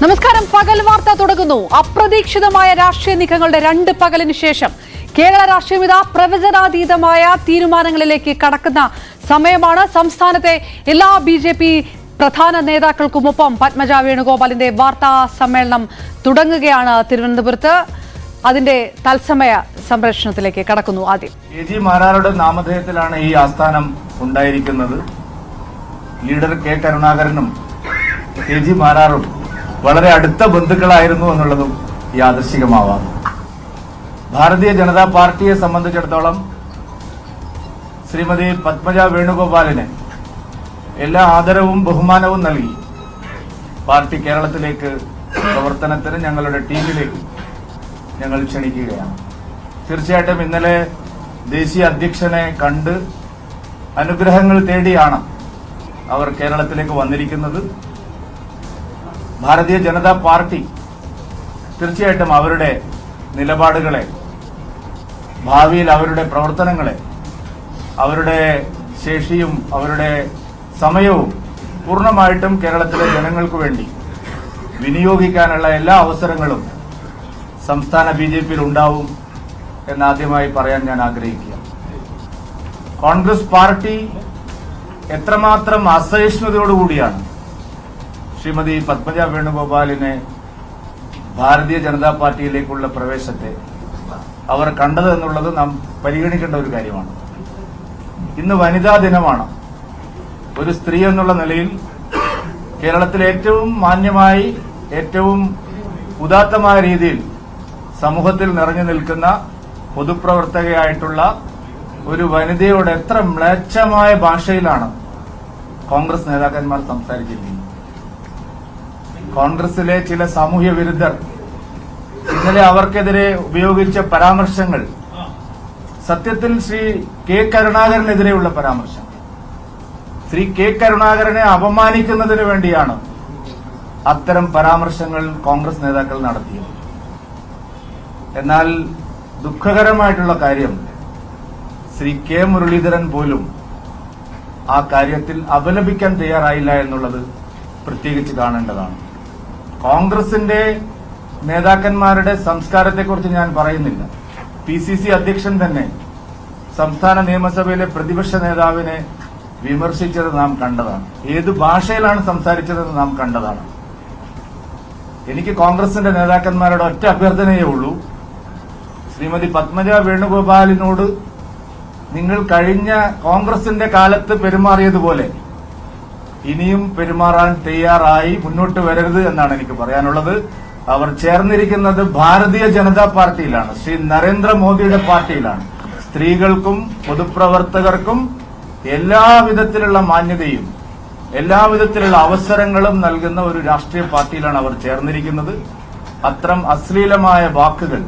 നമസ്കാരം. പകൽ വാർത്ത തുടങ്ങുന്നു. അപ്രതീക്ഷിതമായ രാഷ്ട്രീയ നീക്കങ്ങളുടെ 2 പകലിന് ശേഷം കേരള രാഷ്ട്രീയം ഇതാ പ്രവചനാതീതമായ തീരുമാനങ്ങളിലേക്ക് കടക്കുന്ന സമയമാണ്. സംസ്ഥാനത്തെ എല്ലാ BJP പ്രധാന നേതാക്കൾക്കുമൊപ്പം പത്മജ വേണുഗോപാലിന്റെ വാർത്താ സമ്മേളനം തുടങ്ങുകയാണ് തിരുവനന്തപുരത്ത്. അതിന്റെ തത്സമയ സംപ്രേഷണത്തിലേക്ക് കടക്കുന്നു. ആദ്യം KG മാരാരുടെ നാമധേയത്തിലാണ് ഈ ആസ്ഥാനം ഉണ്ടായിരിക്കുന്നത്. ലീഡർ K കരുണാകരനും KG മാരാറും വളരെ അടുത്ത ബന്ധുക്കളായിരുന്നു എന്നുള്ളതും യാദൃശ്ചികമാവാം. ഭാരതീയ ജനതാ പാർട്ടിയെ സംബന്ധിച്ചിടത്തോളം ശ്രീമതി പത്മജ വേണുഗോപാലിന് എല്ലാ ആദരവും ബഹുമാനവും നൽകി പാർട്ടി കേരളത്തിലേക്ക് പ്രവർത്തനത്തിന് ഞങ്ങളുടെ ടീമിലേക്ക് ഞങ്ങൾ ക്ഷണിക്കുകയാണ്. തീർച്ചയായിട്ടും ഇന്നലെ ദേശീയ അധ്യക്ഷനെ കണ്ട് അനുഗ്രഹങ്ങൾ തേടിയാണ് അവർ കേരളത്തിലേക്ക് വന്നിരിക്കുന്നത്. ഭാരതീയ ജനതാ പാർട്ടി തീർച്ചയായിട്ടും അവരുടെ നിലപാടുകളെ, ഭാവിയിൽ അവരുടെ പ്രവർത്തനങ്ങളെ, അവരുടെ ശേഷിയും അവരുടെ സമയവും പൂർണ്ണമായിട്ടും കേരളത്തിലെ ജനങ്ങൾക്ക് വേണ്ടി വിനിയോഗിക്കാനുള്ള എല്ലാ അവസരങ്ങളും സംസ്ഥാന BJPയിൽ ഉണ്ടാവും എന്നാദ്യമായി പറയാൻ ഞാൻ ആഗ്രഹിക്കുക. കോൺഗ്രസ് പാർട്ടി എത്രമാത്രം അസഹിഷ്ണുതയോടുകൂടിയാണ് ശ്രീമതി പത്മജ വേണുഗോപാലിനെ ഭാരതീയ ജനതാ പാർട്ടിയിലേക്കുള്ള പ്രവേശത്തെ അവർ കണ്ടത് എന്നുള്ളത് നാം പരിഗണിക്കേണ്ട ഒരു കാര്യമാണ്. ഇന്ന് വനിതാ ദിനമാണ്. ഒരു സ്ത്രീ എന്നുള്ള നിലയിൽ കേരളത്തിലെ ഏറ്റവും മാന്യമായി, ഏറ്റവും ഉദാത്തമായ രീതിയിൽ സമൂഹത്തിൽ നിറഞ്ഞു നിൽക്കുന്ന പൊതുപ്രവർത്തകയായിട്ടുള്ള ഒരു വനിതയോട് എത്ര മ്ലേച്ഛമായ ഭാഷയിലാണ് കോൺഗ്രസ് നേതാക്കന്മാർ സംസാരിച്ചിരിക്കുന്നത്. കോൺഗ്രസിലെ ചില സാമൂഹ്യ വിരുദ്ധർ ഇന്നലെ അവർക്കെതിരെ ഉപയോഗിച്ച പരാമർശങ്ങൾ സത്യത്തിൽ ശ്രീ K കരുണാകരനെതിരെയുള്ള പരാമർശം. ശ്രീ K കരുണാകരനെ അപമാനിക്കുന്നതിന് വേണ്ടിയാണ് അത്തരം പരാമർശങ്ങൾ കോൺഗ്രസ് നേതാക്കൾ നടത്തിയത്. എന്നാൽ ദുഃഖകരമായിട്ടുള്ള കാര്യം ശ്രീ K മുരളീധരൻ പോലും ആ കാര്യത്തിൽ അപലപിക്കാൻ തയ്യാറായില്ല എന്നുള്ളത് പ്രത്യേകിച്ച് കാണേണ്ടതാണ്. കോൺഗ്രസിന്റെ നേതാക്കന്മാരുടെ സംസ്കാരത്തെക്കുറിച്ച് ഞാൻ പറയുന്നില്ല. PCC അധ്യക്ഷൻ തന്നെ സംസ്ഥാന നിയമസഭയിലെ പ്രതിപക്ഷ നേതാവിനെ വിമർശിച്ചത് നാം കണ്ടതാണ്. ഏത് ഭാഷയിലാണ് സംസാരിച്ചതെന്ന് നാം കണ്ടതാണ്. എനിക്ക് കോൺഗ്രസിന്റെ നേതാക്കന്മാരുടെ ഒറ്റ അഭ്യർത്ഥനയേ ഉള്ളൂ. ശ്രീമതി പത്മജ വേണുഗോപാലിനോട് നിങ്ങൾ കഴിഞ്ഞ കോൺഗ്രസിന്റെ കാലത്ത് പെരുമാറിയതുപോലെ ഇനിയും പെരുമാറാൻ തയ്യാറായി മുന്നോട്ട് വരരുത് എന്നാണ് എനിക്ക് പറയാനുള്ളത്. അവർ ചേർന്നിരിക്കുന്നത് ഭാരതീയ ജനതാ പാർട്ടിയിലാണ്, ശ്രീ നരേന്ദ്രമോദിയുടെ പാർട്ടിയിലാണ്. സ്ത്രീകൾക്കും പൊതുപ്രവർത്തകർക്കും എല്ലാവിധത്തിലുള്ള മാന്യതയും എല്ലാവിധത്തിലുള്ള അവസരങ്ങളും നൽകുന്ന ഒരു രാഷ്ട്രീയ പാർട്ടിയിലാണ് അവർ ചേർന്നിരിക്കുന്നത്. അത്തരം അശ്ലീലമായ വാക്കുകൾ,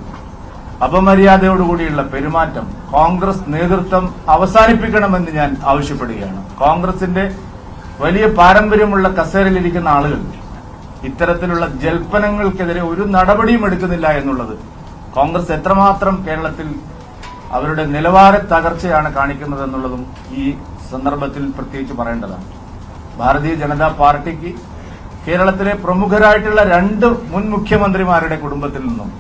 അപമര്യാദയോടുകൂടിയുള്ള പെരുമാറ്റം കോൺഗ്രസ് നേതൃത്വം അവസാനിപ്പിക്കണമെന്ന് ഞാൻ ആവശ്യപ്പെടുകയാണ്. കോൺഗ്രസിന്റെ വലിയ പാരമ്പര്യമുള്ള കസേരയിലിരിക്കുന്ന ആളുകൾ ഇത്തരത്തിലുള്ള ജൽപ്പനങ്ങൾക്കെതിരെ ഒരു നടപടിയും എടുക്കുന്നില്ല എന്നുള്ളത് കോൺഗ്രസ് എത്രമാത്രം കേരളത്തിൽ അവരുടെ നിലവാര തകർച്ചയാണ് കാണിക്കുന്നത് എന്നുള്ളതും ഈ സന്ദർഭത്തിൽ പ്രത്യേകിച്ച് പറയേണ്ടതാണ്. ഭാരതീയ ജനതാ പാർട്ടിക്ക് കേരളത്തിലെ പ്രമുഖരായിട്ടുള്ള 2 മുൻ മുഖ്യമന്ത്രിമാരുടെ കുടുംബത്തിൽ നിന്നും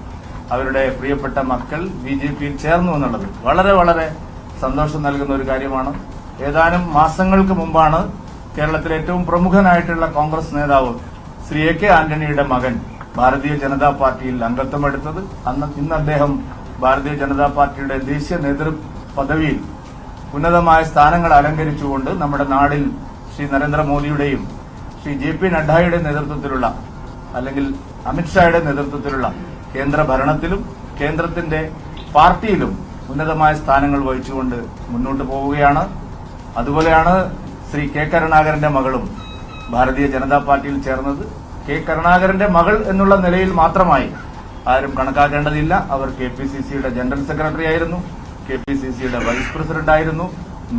അവരുടെ പ്രിയപ്പെട്ട മക്കൾ BJPയിൽ ചേർന്നു എന്നുള്ളത് വളരെ വളരെ സന്തോഷം നൽകുന്ന ഒരു കാര്യമാണ്. ഏതാനും മാസങ്ങൾക്ക് മുമ്പാണ് കേരളത്തിലെ ഏറ്റവും പ്രമുഖനായിട്ടുള്ള കോൺഗ്രസ് നേതാവ് ശ്രീ AK ആന്റണിയുടെ മകൻ ഭാരതീയ ജനതാ പാർട്ടിയിൽ അംഗത്വമെടുത്തത്. ഇന്ന് അദ്ദേഹം ഭാരതീയ ജനതാ പാർട്ടിയുടെ ദേശീയ നേതൃ പദവിയിൽ ഉന്നതമായ സ്ഥാനങ്ങൾ അലങ്കരിച്ചുകൊണ്ട് നമ്മുടെ നാടിൽ ശ്രീ നരേന്ദ്രമോദിയുടെയും ശ്രീ JP നഡ്ഡയുടെ നേതൃത്വത്തിലുള്ള, അല്ലെങ്കിൽ അമിത്ഷായുടെ നേതൃത്വത്തിലുള്ള കേന്ദ്ര ഭരണത്തിലും കേന്ദ്രത്തിന്റെ പാർട്ടിയിലും ഉന്നതമായ സ്ഥാനങ്ങൾ വഹിച്ചുകൊണ്ട് മുന്നോട്ട് പോവുകയാണ്. അതുപോലെയാണ് ശ്രീ K കരുണാകരന്റെ മകളും ഭാരതീയ ജനതാ പാർട്ടിയിൽ ചേർന്നത്. K കരുണാകരന്റെ മകൾ എന്നുള്ള നിലയിൽ മാത്രമായി ആരും കണക്കാക്കേണ്ടതില്ല. അവർ KPCCയുടെ ജനറൽ സെക്രട്ടറി ആയിരുന്നു, KPCCയുടെ വൈസ് പ്രസിഡന്റ് ആയിരുന്നു.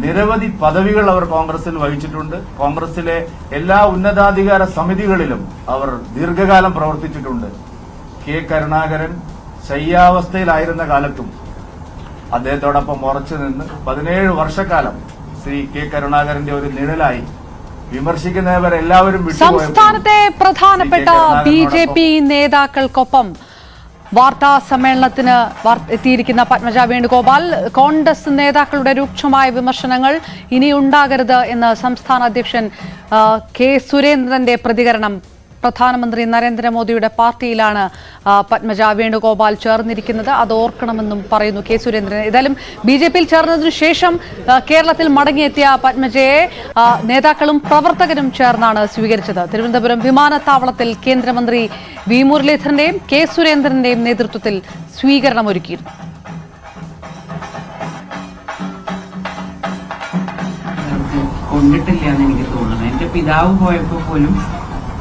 നിരവധി പദവികൾ അവർ കോൺഗ്രസിൽ വഹിച്ചിട്ടുണ്ട്. കോൺഗ്രസിലെ എല്ലാ ഉന്നതാധികാര സമിതികളിലും അവർ ദീർഘകാലം പ്രവർത്തിച്ചിട്ടുണ്ട്. K കരുണാകരൻ ശയ്യാവസ്ഥയിലായിരുന്ന കാലത്തും അദ്ദേഹത്തോടൊപ്പം ഉറച്ചു നിന്ന് 17 വർഷക്കാലം ശ്രീ K കരുണാകരന്റെ ഒരു നിഴലായി വിമർശിക്കുന്നവരെല്ലാവരും സംസ്ഥാനത്തെ പ്രധാനപ്പെട്ട BJP നേതാക്കൾക്കൊപ്പം വാർത്താ സമ്മേളനത്തിന് എത്തിയിരിക്കുന്ന പത്മജ വേണുഗോപാൽ, കോൺഗ്രസ് നേതാക്കളുടെ രൂക്ഷമായ വിമർശനങ്ങൾ ഇനി ഉണ്ടാകരുത് എന്ന് സംസ്ഥാന അധ്യക്ഷൻ കെ സുരേന്ദ്രന്റെ പ്രതികരണം. പ്രധാനമന്ത്രി നരേന്ദ്രമോദിയുടെ പാർട്ടിയിലാണ് പത്മജ വേണുഗോപാൽ ചേർന്നിരിക്കുന്നത്, അത് ഓർക്കണമെന്നും പറയുന്നു കെ സുരേന്ദ്രൻ. ഏതായാലും BJPയിൽ ചേർന്നതിനു ശേഷം കേരളത്തിൽ മടങ്ങിയെത്തിയ പത്മജയെ നേതാക്കളും പ്രവർത്തകരും ചേർന്നാണ് സ്വീകരിച്ചത്. തിരുവനന്തപുരം വിമാനത്താവളത്തിൽ കേന്ദ്രമന്ത്രി വി മുരളീധരന്റെയും കെ സുരേന്ദ്രന്റെയും നേതൃത്വത്തിൽ സ്വീകരണമൊരുക്കിയിരുന്നു. കൊണ്ടിട്ടില്ല എന്ന് എനിക്ക് തോന്നുന്നു. എന്റെ പിതാവ് പോയപ്പോ പോലും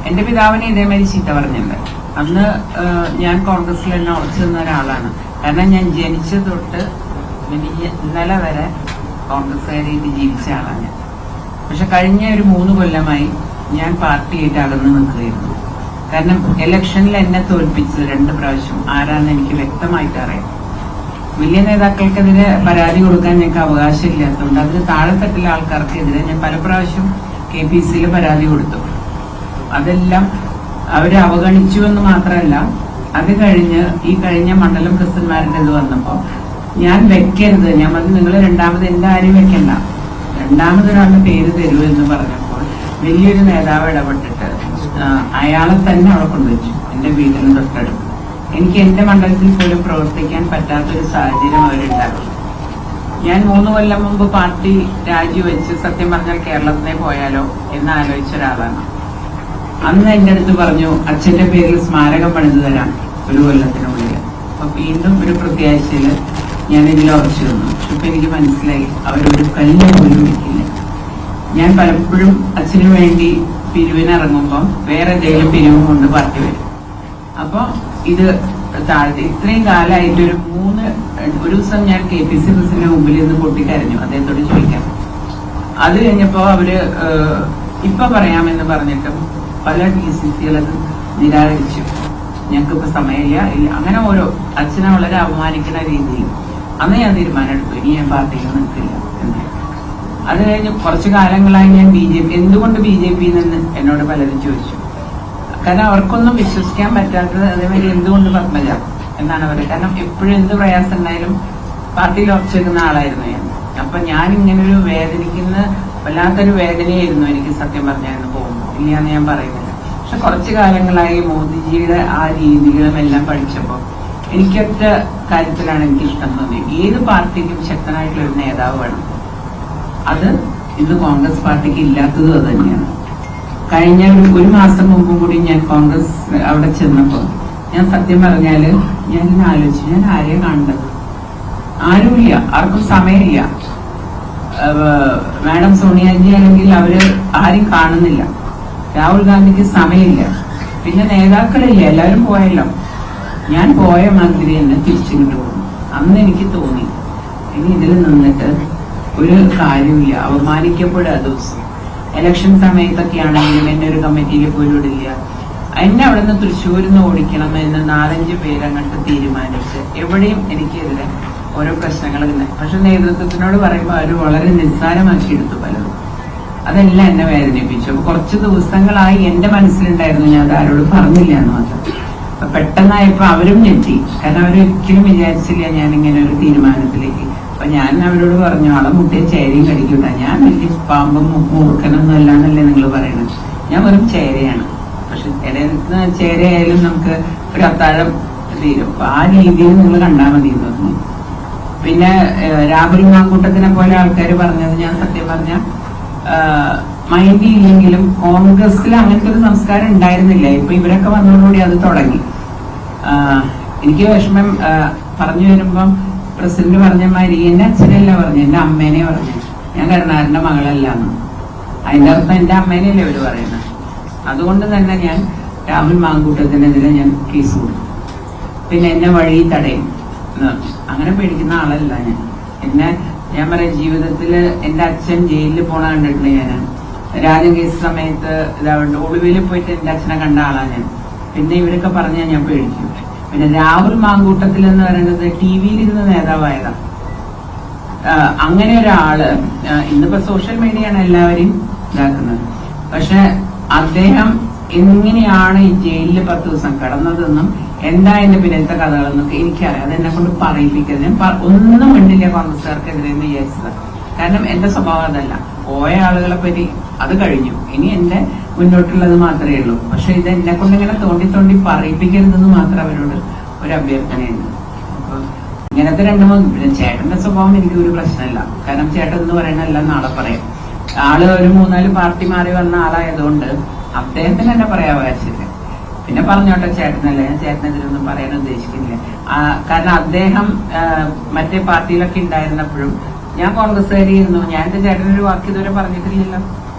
എന്റെ പിതാവിനെ ഇതേമാതിരി ചീത്ത പറഞ്ഞിട്ടുണ്ട്. അന്ന് ഞാൻ കോൺഗ്രസിൽ തന്നെ ഉറച്ചു നിന്ന ഒരാളാണ്. കാരണം ഞാൻ ജനിച്ച തൊട്ട് ഇന്നലെ വരെ കോൺഗ്രസ്സുകാരായിട്ട് ജീവിച്ച ആളാണ് ഞാൻ. പക്ഷെ കഴിഞ്ഞ ഒരു 3 കൊല്ലമായി ഞാൻ പാർട്ടിയായിട്ട് അകന്നു നിൽക്കുകയായിരുന്നു. കാരണം ഇലക്ഷനിൽ എന്നെ തോൽപ്പിച്ചത് 2 പ്രാവശ്യം ആരാന്ന് എനിക്ക് വ്യക്തമായിട്ട് അറിയാം. വലിയ നേതാക്കൾക്കെതിരെ പരാതി കൊടുക്കാൻ ഞങ്ങൾക്ക് അവകാശമില്ലാത്തതുകൊണ്ട് അതിന് താഴെത്തട്ടിലെ ആൾക്കാർക്കെതിരെ ഞാൻ പല പ്രാവശ്യം KPCയിൽ പരാതി കൊടുത്തു. അതെല്ലാം അവരെ അവഗണിച്ചു എന്ന് മാത്രമല്ല, അത് കഴിഞ്ഞ് ഈ കഴിഞ്ഞ മണ്ഡലം പ്രസിഡന്റ്മാരുടെ ഇത് വന്നപ്പോ ഞാൻ വെക്കരുത്, ഞാൻ പറഞ്ഞു നിങ്ങൾ രണ്ടാമത് എന്റെ ആരും വെക്കണ്ട, രണ്ടാമതൊരാളുടെ പേര് തരൂ എന്ന് പറഞ്ഞപ്പോൾ വലിയൊരു നേതാവ് ഇടപെട്ടിട്ട് അയാളെ തന്നെ അവിടെ കൊണ്ടുവച്ചു എന്റെ വീട്ടിന് തൊട്ടടുത്ത്. എനിക്ക് എന്റെ മണ്ഡലത്തിൽ പോലും പ്രവർത്തിക്കാൻ പറ്റാത്തൊരു സാഹചര്യം അവരുണ്ടാകും. ഞാൻ 3 കൊല്ലം മുമ്പ് പാർട്ടി രാജിവെച്ച് സത്യം പറഞ്ഞാൽ കേരളത്തിനെ പോയാലോ എന്ന് ആലോചിച്ച ഒരാളാണ്. അന്ന് എന്റെ അടുത്ത് പറഞ്ഞു അച്ഛന്റെ പേരിൽ സ്മാരകം പണിതു തരാം 1 കൊല്ലത്തിനുള്ളിൽ. അപ്പൊ വീണ്ടും ഒരു പ്രത്യാശയില് ഞാൻ ഇതിൽ ഉറച്ചു നിന്നു. ഇപ്പൊ എനിക്ക് മനസ്സിലായി അവരൊരു കല്ല് പോലും വെക്കില്ല. ഞാൻ പലപ്പോഴും അച്ഛനു വേണ്ടി പിരിവിനിറങ്ങുമ്പം വേറെ എന്തെങ്കിലും പിരിവും കൊണ്ട് പാർട്ടി വരും. അപ്പൊ ഇത് താഴ്ത്തി ഇത്രയും കാലമായിട്ട് ഒരു ദിവസം ഞാൻ KPC പ്രസിഡന്റിന്റെ മുമ്പിൽ നിന്ന് പൊട്ടിക്കരഞ്ഞു അദ്ദേഹത്തോട് ചോദിക്കാം. അത് കഴിഞ്ഞപ്പോ അവര് ഇപ്പൊ പറയാമെന്ന് പറഞ്ഞിട്ടും പല DCCകളത് നിരാകരിച്ചു. ഞങ്ങൾക്കിപ്പോ സമയമില്ല ഇല്ല, അങ്ങനെ ഓരോ അച്ഛനെ വളരെ അപമാനിക്കുന്ന രീതിയിൽ അന്ന് ഞാൻ തീരുമാനം എടുത്തു, ഇനി ഞാൻ പാർട്ടിയിൽ നിൽക്കില്ല എന്ന്. അത് കഴിഞ്ഞ് കുറച്ചു കാലങ്ങളായി ഞാൻ BJP എന്തുകൊണ്ട് BJPയിൽ നിന്ന് എന്നോട് പലരും ചോദിച്ചു. കാരണം അവർക്കൊന്നും വിശ്വസിക്കാൻ പറ്റാത്തത് അതേമാതിരി എന്തുകൊണ്ട് പത്മജ എന്നാണ് പറയുക. കാരണം എപ്പോഴും എന്ത് പ്രയാസം ഉണ്ടായാലും പാർട്ടിയിൽ ഉറച്ചെടുക്കുന്ന ആളായിരുന്നു ഞാൻ. അപ്പൊ ഞാൻ ഇങ്ങനൊരു വേദനിക്കുന്ന വല്ലാത്തൊരു വേദനയായിരുന്നു എനിക്ക് സത്യം പറഞ്ഞായിരുന്നു പോകുമ്പോൾ, ഇല്ലാന്ന് ഞാൻ പറയുന്നില്ല. പക്ഷെ കുറച്ചു കാലങ്ങളായി മോദിജിയുടെ ആ രീതികളും എല്ലാം പഠിച്ചപ്പോൾ എനിക്കൊറ്റ കാര്യത്തിലാണ് എനിക്ക് ഇഷ്ടം തോന്നിയത്. ഏത് പാർട്ടിക്കും ശക്തനായിട്ടുള്ള ഒരു നേതാവ് വേണം. അത് ഇന്ന് കോൺഗ്രസ് പാർട്ടിക്ക് ഇല്ലാത്തത് അത് തന്നെയാണ്. കഴിഞ്ഞ 1 മാസം മുമ്പും കൂടി ഞാൻ കോൺഗ്രസ് അവിടെ ചെന്നപ്പോ ഞാൻ സത്യം പറഞ്ഞാല് ഞാൻ ഇന്ന് ആലോചിച്ചു, ഞാൻ ആരെയും കാണേണ്ടത്? ആരുമില്ല, ആർക്കും സമയമില്ല. മാഡം സോണിയാജി അല്ലെങ്കിൽ അവര് ആരും കാണുന്നില്ല. രാഹുൽ ഗാന്ധിക്ക് സമയമില്ല. പിന്നെ നേതാക്കളില്ല, എല്ലാവരും പോയല്ലോ. ഞാൻ പോയ മാതിരി തന്നെ തിരിച്ചിങ്ങോട്ട് പോകുന്നു. അന്ന് എനിക്ക് തോന്നി ഇനി ഇതിൽ നിന്നിട്ട് ഒരു കാര്യമില്ല, അവമാനിക്കപ്പെടുക. ദിവസം ഇലക്ഷൻ സമയത്തൊക്കെ ആണെങ്കിലും എന്നെ ഒരു കമ്മിറ്റിയിൽ പോലും ഇടില്ല. എന്നെ അവിടെ നിന്ന് തൃശ്ശൂരിൽ നിന്ന് ഓടിക്കണം എന്ന് 4-5 പേരങ്ങോട്ട് തീരുമാനിച്ച് എവിടെയും എനിക്കെതിരെ ഓരോ പ്രശ്നങ്ങൾ തന്നെ. പക്ഷെ നേതൃത്വത്തിനോട് പറയുമ്പോൾ അവർ വളരെ നിസ്സാരമാക്കി എടുത്തു പലതും. അതെല്ലാം എന്നെ വേദനിപ്പിച്ചു. അപ്പൊ കുറച്ച് ദിവസങ്ങളായി എന്റെ മനസ്സിലുണ്ടായിരുന്നു, ഞാൻ അത് ആരോടും പറഞ്ഞില്ല എന്ന് മാത്രം. അപ്പൊ പെട്ടെന്നായപ്പോ അവരും ഞെട്ടി. കാരണം അവരൊരിക്കലും വിചാരിച്ചില്ല ഞാൻ ഇങ്ങനെ ഒരു തീരുമാനത്തിലേക്ക്. അപ്പൊ ഞാൻ അവരോട് പറഞ്ഞു, ആളെ മുട്ടിയ ചേരയും കടിക്കൂട്ട, ഞാൻ വലിയ പാമ്പും മൂർഖനൊന്നും അല്ലാന്നല്ലേ നിങ്ങൾ പറയണത്, ഞാൻ വെറും ചേരയാണ്. പക്ഷെ ചേരയായാലും നമുക്ക് ഒരു അത്താഴം തീരും. അപ്പൊ ആ രീതിയിൽ നിങ്ങൾ കണ്ടാൽ മതി എന്ന് പറഞ്ഞു. പിന്നെ രാഹുൽ മാങ്കൂട്ടത്തിനെ പോലെ ആൾക്കാർ പറഞ്ഞത് ഞാൻ സത്യം പറഞ്ഞ മൈൻഡ് ഇല്ലെങ്കിലും കോൺഗ്രസിൽ അങ്ങനത്തെ ഒരു സംസ്കാരം ഉണ്ടായിരുന്നില്ല. ഇപ്പൊ ഇവരൊക്കെ വന്നതോടുകൂടി അത് തുടങ്ങി. എനിക്ക് വിഷമം പറഞ്ഞു വരുമ്പം പ്രസിഡന്റ് പറഞ്ഞ മാതിരി എന്റെ അച്ഛനല്ല പറഞ്ഞു, എന്റെ അമ്മേനെ പറഞ്ഞു, ഞാൻ കരുണാകരന്റെ മകളല്ലാന്ന്. അതിന്റെ അർത്ഥം എന്റെ അമ്മേനെയല്ലേ അവര് പറയുന്നത്. അതുകൊണ്ട് തന്നെ ഞാൻ രാഹുൽ മാങ്കൂട്ടത്തിനെതിരെ ഞാൻ കേസ് കൊടുത്തു. പിന്നെ എന്നെ വഴി തടയും. അങ്ങനെ പേടിക്കുന്ന ആളല്ല ഞാൻ. ഞാൻ പറയാം, ജീവിതത്തില് എന്റെ അച്ഛൻ ജയിലിൽ പോണ കണ്ടിട്ടുണ്ട് ഞാൻ. രാജൻ കേസ് സമയത്ത് ഇതാവട്ടെ ഒളിവിൽ പോയിട്ട് എന്റെ അച്ഛനെ കണ്ട ആളാണ് ഞാൻ. പിന്നെ ഇവരൊക്കെ പറഞ്ഞാൽ ഞാൻ പേടിക്കും. പിന്നെ രാഹുൽ മാങ്കൂട്ടത്തിൽ എന്ന് പറയുന്നത് TV-യിൽ ഇരുന്ന് നേതാവായതാണ്. അങ്ങനെ ഒരാള് ഇന്നിപ്പോ സോഷ്യൽ മീഡിയയാണ് എല്ലാവരെയും ഇതാക്കുന്നത്. പക്ഷെ അദ്ദേഹം എങ്ങനെയാണ് ഈ ജയിലിൽ 10 ദിവസം കിടന്നതെന്നും എന്താ എന്റെ പിന്നത്തെ കഥകളെന്നൊക്കെ എനിക്കറിയാം. അതെന്നെ കൊണ്ട് പറയിപ്പിക്കരുത്. ഞാൻ ഒന്നും മിണ്ടില്ല കോൺഗ്രസ്സുകാർക്കെതിരെ എന്ന് വിചാരിച്ചത്. കാരണം എന്റെ സ്വഭാവം അതല്ല. പോയ ആളുകളെ പറ്റി അത് കഴിഞ്ഞു, ഇനി എന്റെ മുന്നോട്ടുള്ളത് മാത്രമേ ഉള്ളൂ. പക്ഷെ ഇത് എന്നെ കൊണ്ട് ഇങ്ങനെ തോണ്ടി തോണ്ടി പറയിപ്പിക്കരുതെന്ന് മാത്രം അവരോട് ഒരു അഭ്യർത്ഥനയുണ്ട്. അപ്പൊ ഇങ്ങനത്തെ 2-3 ചേട്ടന്റെ സ്വഭാവം എനിക്ക് ഒരു പ്രശ്നമില്ല. കാരണം ചേട്ടൻ എന്ന് പറയണല്ല നാളെ പറയാം. ആള് ഒരു 3-4 പാർട്ടി മാറി വന്ന ആളായതുകൊണ്ട് അദ്ദേഹത്തിന് എന്നെ പറയാൻ അവകാശമില്ല. പിന്നെ പറഞ്ഞോട്ടെ ചേട്ടനല്ലേ, ഞാൻ ചേട്ടനെതിരൊന്നും പറയാൻ ഉദ്ദേശിക്കുന്നില്ല. കാരണം അദ്ദേഹം മറ്റേ പാർട്ടിയിലൊക്കെ ഉണ്ടായിരുന്നപ്പോഴും ഞാൻ കോൺഗ്രസ്സുകാരിയായിരുന്നു. ഞാൻ എന്റെ ചേട്ടനൊരു വാക്ക് ഇതുവരെ പറഞ്ഞിട്ടില്ലല്ലോ,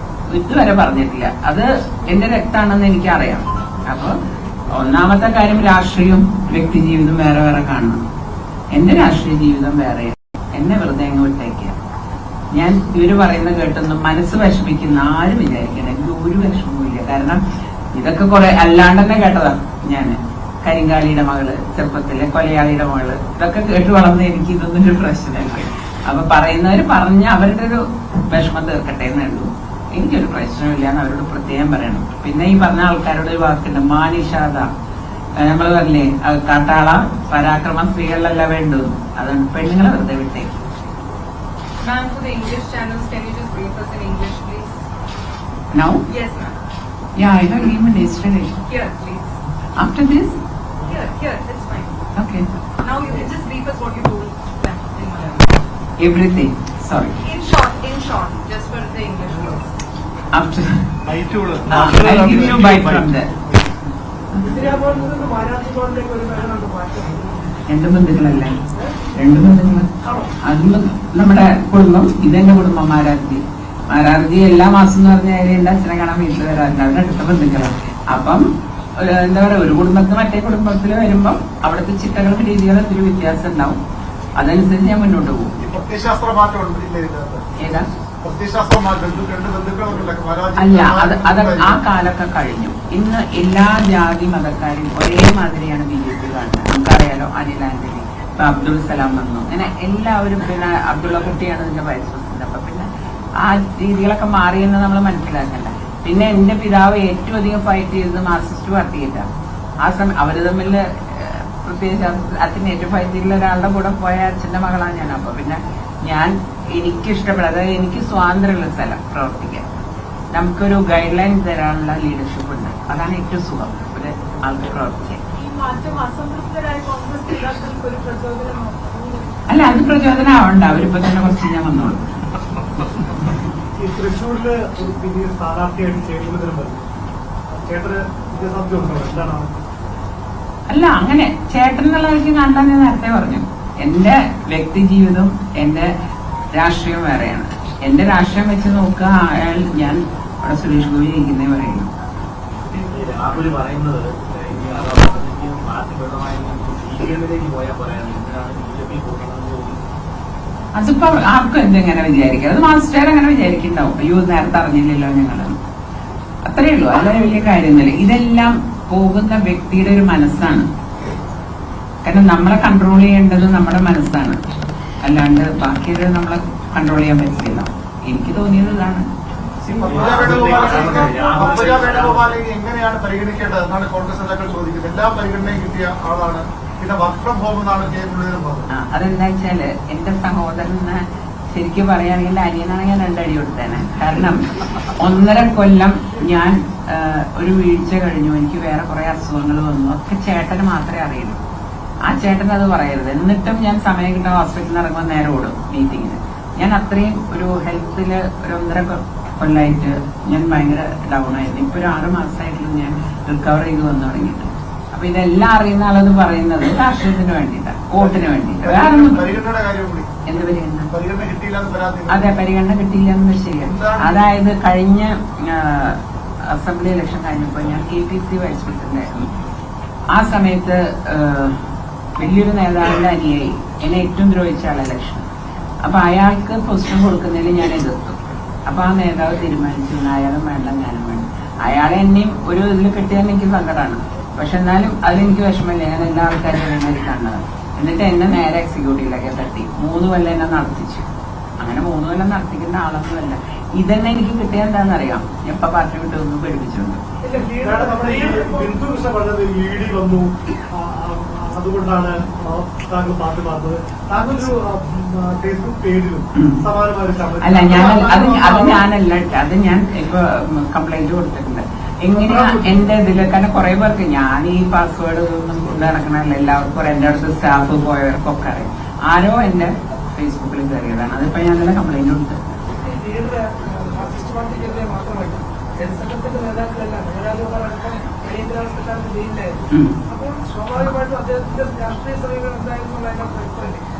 ഇതുവരെ പറഞ്ഞിട്ടില്ല. അത് എന്റെ രക്താണെന്ന് എനിക്കറിയാം. അപ്പൊ ഒന്നാമത്തെ കാര്യം രാഷ്ട്രീയവും വ്യക്തി ജീവിതം വേറെ വേറെ കാണണം. എന്റെ രാഷ്ട്രീയ ജീവിതം വേറെ, എന്നെ വെറുതെ അങ്ങ് വിട്ടേക്കുക. ഞാൻ ഇവര് പറയുന്ന കേട്ടൊന്നും മനസ്സ് വിഷമിക്കുന്ന ആരും വിചാരിക്കണം. എനിക്ക് ഒരു വിഷമവും ഇല്ല. കാരണം ഇതൊക്കെ കുറെ അല്ലാണ്ട് തന്നെ കേട്ടതാ. ഞാൻ കരിങ്കാളിയുടെ മകള്, ചെറുപ്പത്തിലെ കൊലയാളിയുടെ മകള്, ഇതൊക്കെ കേട്ട് വളർന്ന എനിക്ക് ഇതൊന്നും ഒരു പ്രശ്നമില്ല. അപ്പൊ പറയുന്നവര് പറഞ്ഞ അവരുടെ ഒരു വിഷമം തീർക്കട്ടെ എന്നേ ഉള്ളൂ. എനിക്കൊരു പ്രശ്നമില്ല എന്ന് അവരോട് പ്രത്യേകം പറയണം. പിന്നെ ഈ പറഞ്ഞ ആൾക്കാരോട് ഒരു വാക്കുണ്ട്, മാനിഷാദ. നമ്മള് പറഞ്ഞില്ലേ കാട്ടാള പരാക്രമ സ്ത്രീകളിലല്ല വേണ്ടത്. അതുകൊണ്ട് പെണ്ണുങ്ങളെ വെറുതെ വിട്ടേക്ക്. Ma'am, for the English channels, can you just brief us in English, please? Now? Yes, ma'am. Yeah, I have given yesterday. Here, please. After this? Here, it's fine. Okay. Now you can just brief us what you told them in Malayalam. Everything. Sorry. In short, just for the English class. After. I'll give you a bite from there. രണ്ട് ബന്ധുക്കളല്ല, 2 ബന്ധുക്കൾ. അതും നമ്മുടെ കുടുംബം, ഇതെന്റെ കുടുംബം. മാരാർജി എല്ലാ മാസം എന്ന് പറഞ്ഞാൽ എന്റെ അച്ഛനെ കാണാൻ വീട്ടിൽ വരാറുണ്ട്. അവരുടെ അടുത്ത ബന്ധുക്കളാണ്. അപ്പം എന്താ പറയാ, ഒരു കുടുംബത്തിൽ മറ്റേ കുടുംബത്തിൽ വരുമ്പം അവിടുത്തെ ചിട്ടകളും രീതികളും ഒത്തിരി വ്യത്യാസം ഉണ്ടാവും. അതനുസരിച്ച് ഞാൻ മുന്നോട്ട് പോകും. ഏതാ? അല്ല, അത് ആ കാലമൊക്കെ കഴിഞ്ഞു. ഇന്ന് എല്ലാ ജാതി മതക്കാരും ഒരേ മാതിരിയാണ് BJP കാണുന്നത്. നമുക്കറിയാലോ, അനിൽ ആന്റണി, ഇപ്പൊ അബ്ദുൾ സലാം വന്നു, അങ്ങനെ എല്ലാവരും. പിന്നെ അബ്ദുള്ള കുട്ടിയാണ് ഇതിന്റെ വൈസ് പ്രസിഡന്റ്. അപ്പൊ പിന്നെ ആ രീതികളൊക്കെ മാറിയെന്ന് നമ്മൾ മനസ്സിലാക്കണ്ട. പിന്നെ എന്റെ പിതാവ് ഏറ്റവും അധികം ഫൈറ്റ് ചെയ്തത് മാർക്സിസ്റ്റ് പാർട്ടിയിലാണ്. ആ സമയം അവര് തമ്മിൽ പ്രത്യേകിച്ച് അച്ഛന് ഏറ്റവും ഫൈറ്റ് ചെയ്തിട്ടുള്ള ഒരാളുടെ കൂടെ പോയ അച്ഛന്റെ മകളാണ് ഞാൻ. അപ്പൊ പിന്നെ എനിക്ക് ഇഷ്ടപ്പെടും, അതായത് എനിക്ക് സ്വാതന്ത്ര്യമുള്ള സ്ഥലം പ്രവർത്തിക്കാൻ. നമുക്കൊരു ഗൈഡ് ലൈൻ തരാനുള്ള ലീഡർഷിപ്പ് ഉണ്ട്. അതാണ് ഏറ്റവും സുഖം ഒരു ആൾക്ക് പ്രവർത്തിക്കാൻ. അല്ല, അത് പ്രചോദനം ആവണ്ട. അവരിപ്പോ തന്നെ കുറച്ച് ഞാൻ വന്നോളൂ. തൃശ്ശൂരില് സ്ഥാനാർത്ഥിയായിട്ട് അല്ല, അങ്ങനെ ചേട്ടൻ എന്നുള്ള കാര്യം കണ്ടാൽ ഞാൻ നേരത്തെ പറഞ്ഞു. എന്റെ വ്യക്തി ജീവിതവും എന്റെ രാഷ്ട്രീയം വേറെയാണ്. എന്റെ രാഷ്ട്രീയം വെച്ച് നോക്കുക, ഞാൻ അവിടെ സുരേഷ് ഗോപി ജയിക്കുന്നേ പറയുന്നു. രാഹുൽ പറയുന്നത് അതിപ്പോ ആർക്കും എന്തെങ്ങനെ വിചാരിക്കാം. അത് മാസ്റ്റർ അങ്ങനെ വിചാരിക്കുന്നുണ്ടാവും. അയ്യോ, നേരത്തെ അറിഞ്ഞില്ലല്ലോ ഞങ്ങള്. അത്രയേ ഉള്ളൂ, അല്ല വലിയ കാര്യമൊന്നുമില്ല. ഇതെല്ലാം പോകുന്ന വ്യക്തിയുടെ ഒരു മനസ്സാണ്. കാരണം നമ്മളെ കൺട്രോൾ ചെയ്യേണ്ടത് നമ്മുടെ മനസ്സാണ്, അല്ലാണ്ട് ബാക്കിയത് നമ്മളെ കൺട്രോൾ ചെയ്യാൻ പറ്റില്ല. എനിക്ക് തോന്നിയത് ഇതാണ്. എങ്ങനെയാണ് പരിഗണിക്കേണ്ടത് എന്നാണ് കോൺഗ്രസ് നേതാക്കൾ ചോദിക്കുന്നത്. എല്ലാ പരിഗണനയും കിട്ടിയ ആളാണ്. പിന്നെ വർക്ക് ഫ്രം ഹോം എന്നാണ് അതെന്താ വെച്ചാല്, എന്റെ സഹോദരന് ശരിക്കും പറയുകയാണെങ്കിൽ അനിയനാണെങ്കിൽ 2 അടി കൊടുത്തേനെ. കാരണം 1.5 കൊല്ലം ഞാൻ ഒരു വീഴ്ച കഴിഞ്ഞു, എനിക്ക് വേറെ കുറെ അസുഖങ്ങൾ വന്നു. ഒക്കെ ചേട്ടന് മാത്രമേ അറിയുള്ളൂ. ആ ചേട്ടൻ അത് പറയരുത്. എന്നിട്ടും ഞാൻ സമയം കിട്ടാൻ ഹോസ്പിറ്റലിൽ നിന്ന് ഇറങ്ങുമ്പോൾ നേരെ ഓടും മീറ്റിങ്ങിന്. ഞാൻ അത്രയും ഒരു ഹെൽത്തില് ഒരു 1.5 കൊല്ലമായിട്ട് ഞാൻ ഭയങ്കര ഡൗൺ ആയിരുന്നു. ഇപ്പൊ ഒരു 6 മാസമായിട്ടും ഞാൻ റിക്കവർ ചെയ്ത് വന്നു തുടങ്ങിയിട്ട്. അപ്പൊ ഇതെല്ലാം അറിയുന്ന ആളെന്ന് പറയുന്നത് രാഷ്ട്രീയത്തിന് വേണ്ടിയിട്ടാണ്, വോട്ടിന് വേണ്ടിയിട്ട്. വേറെ എന്ത് പരിഗണന? അതെ, പരിഗണന കിട്ടിയില്ല എന്ന് ശരിയാണ്. അതായത് കഴിഞ്ഞ അസംബ്ലി ഇലക്ഷൻ കഴിഞ്ഞപ്പോൾ ഞാൻ KPC വൈസ് പ്രസിഡന്റ് ആയിരുന്നു. ആ സമയത്ത് വലിയൊരു നേതാവിന്റെ അനുയായി എന്നെ ഏറ്റവും ദ്രോഹിച്ച ആൾ ഇലക്ഷൻ. അപ്പൊ അയാൾക്ക് പൊസിഷൻ കൊടുക്കുന്നതിൽ ഞാൻ എതിർത്തു. അപ്പൊ ആ നേതാവ് തീരുമാനിച്ചു, അയാളും വേണ്ട ഞാനും വേണ്ട. അയാളെ എന്നെയും ഒരു ഇതിൽ കിട്ടിയാൽ എനിക്ക് സങ്കടമാണ്. പക്ഷെ എന്നാലും അതിലെനിക്ക് വിഷമമില്ല. ഞാൻ എല്ലാ ആൾക്കാരും വേണ്ടി കണ്ടത്. എന്നിട്ട് എന്നെ നേരെ എക്സിക്യൂട്ടീവിലൊക്കെ തട്ടി 3 കൊല്ലം എന്നെ നടത്തിച്ചു. അങ്ങനെ 3 കൊല്ലം നടത്തിക്കേണ്ട ആളൊന്നുമല്ല. ഇതന്നെ എനിക്ക് കിട്ടിയ എന്താണെന്നറിയാം, എപ്പ പാർട്ടി വിട്ടൊന്നും പേടിപ്പിച്ചുകൊണ്ട്. നമ്മുടെ ഈ ബിന്ദുകൃഷ്ണ പറഞ്ഞത് ED വന്നു, അതുകൊണ്ടാണ് താങ്കൾ പാർട്ടി മാറുന്നത്. താങ്കളൊരു ഫേസ്ബുക്ക് പേജിലും സമാനമായ അല്ല, അത് ഞാനല്ല, അത് ഞാൻ ഇപ്പൊ കംപ്ലൈന്റ് കൊടുത്തിട്ടുണ്ട്. എങ്ങനെയാ എന്റെ ഇതിൽ, കാരണം കുറെ പേർക്ക് ഞാൻ ഈ പാസ്വേഡ് ഒന്നും കൊണ്ട് നടക്കണമല്ല, എല്ലാവർക്കും എന്റെ അടുത്ത് സ്റ്റാഫ് പോയവർക്കൊക്കെ അറിയാം. ആരോ എന്റെ ഫേസ്ബുക്കിൽ കയറിയതാണ്, അതിപ്പോ ഞാനല്ല കംപ്ലൈന്റ് കൊടുത്തത്.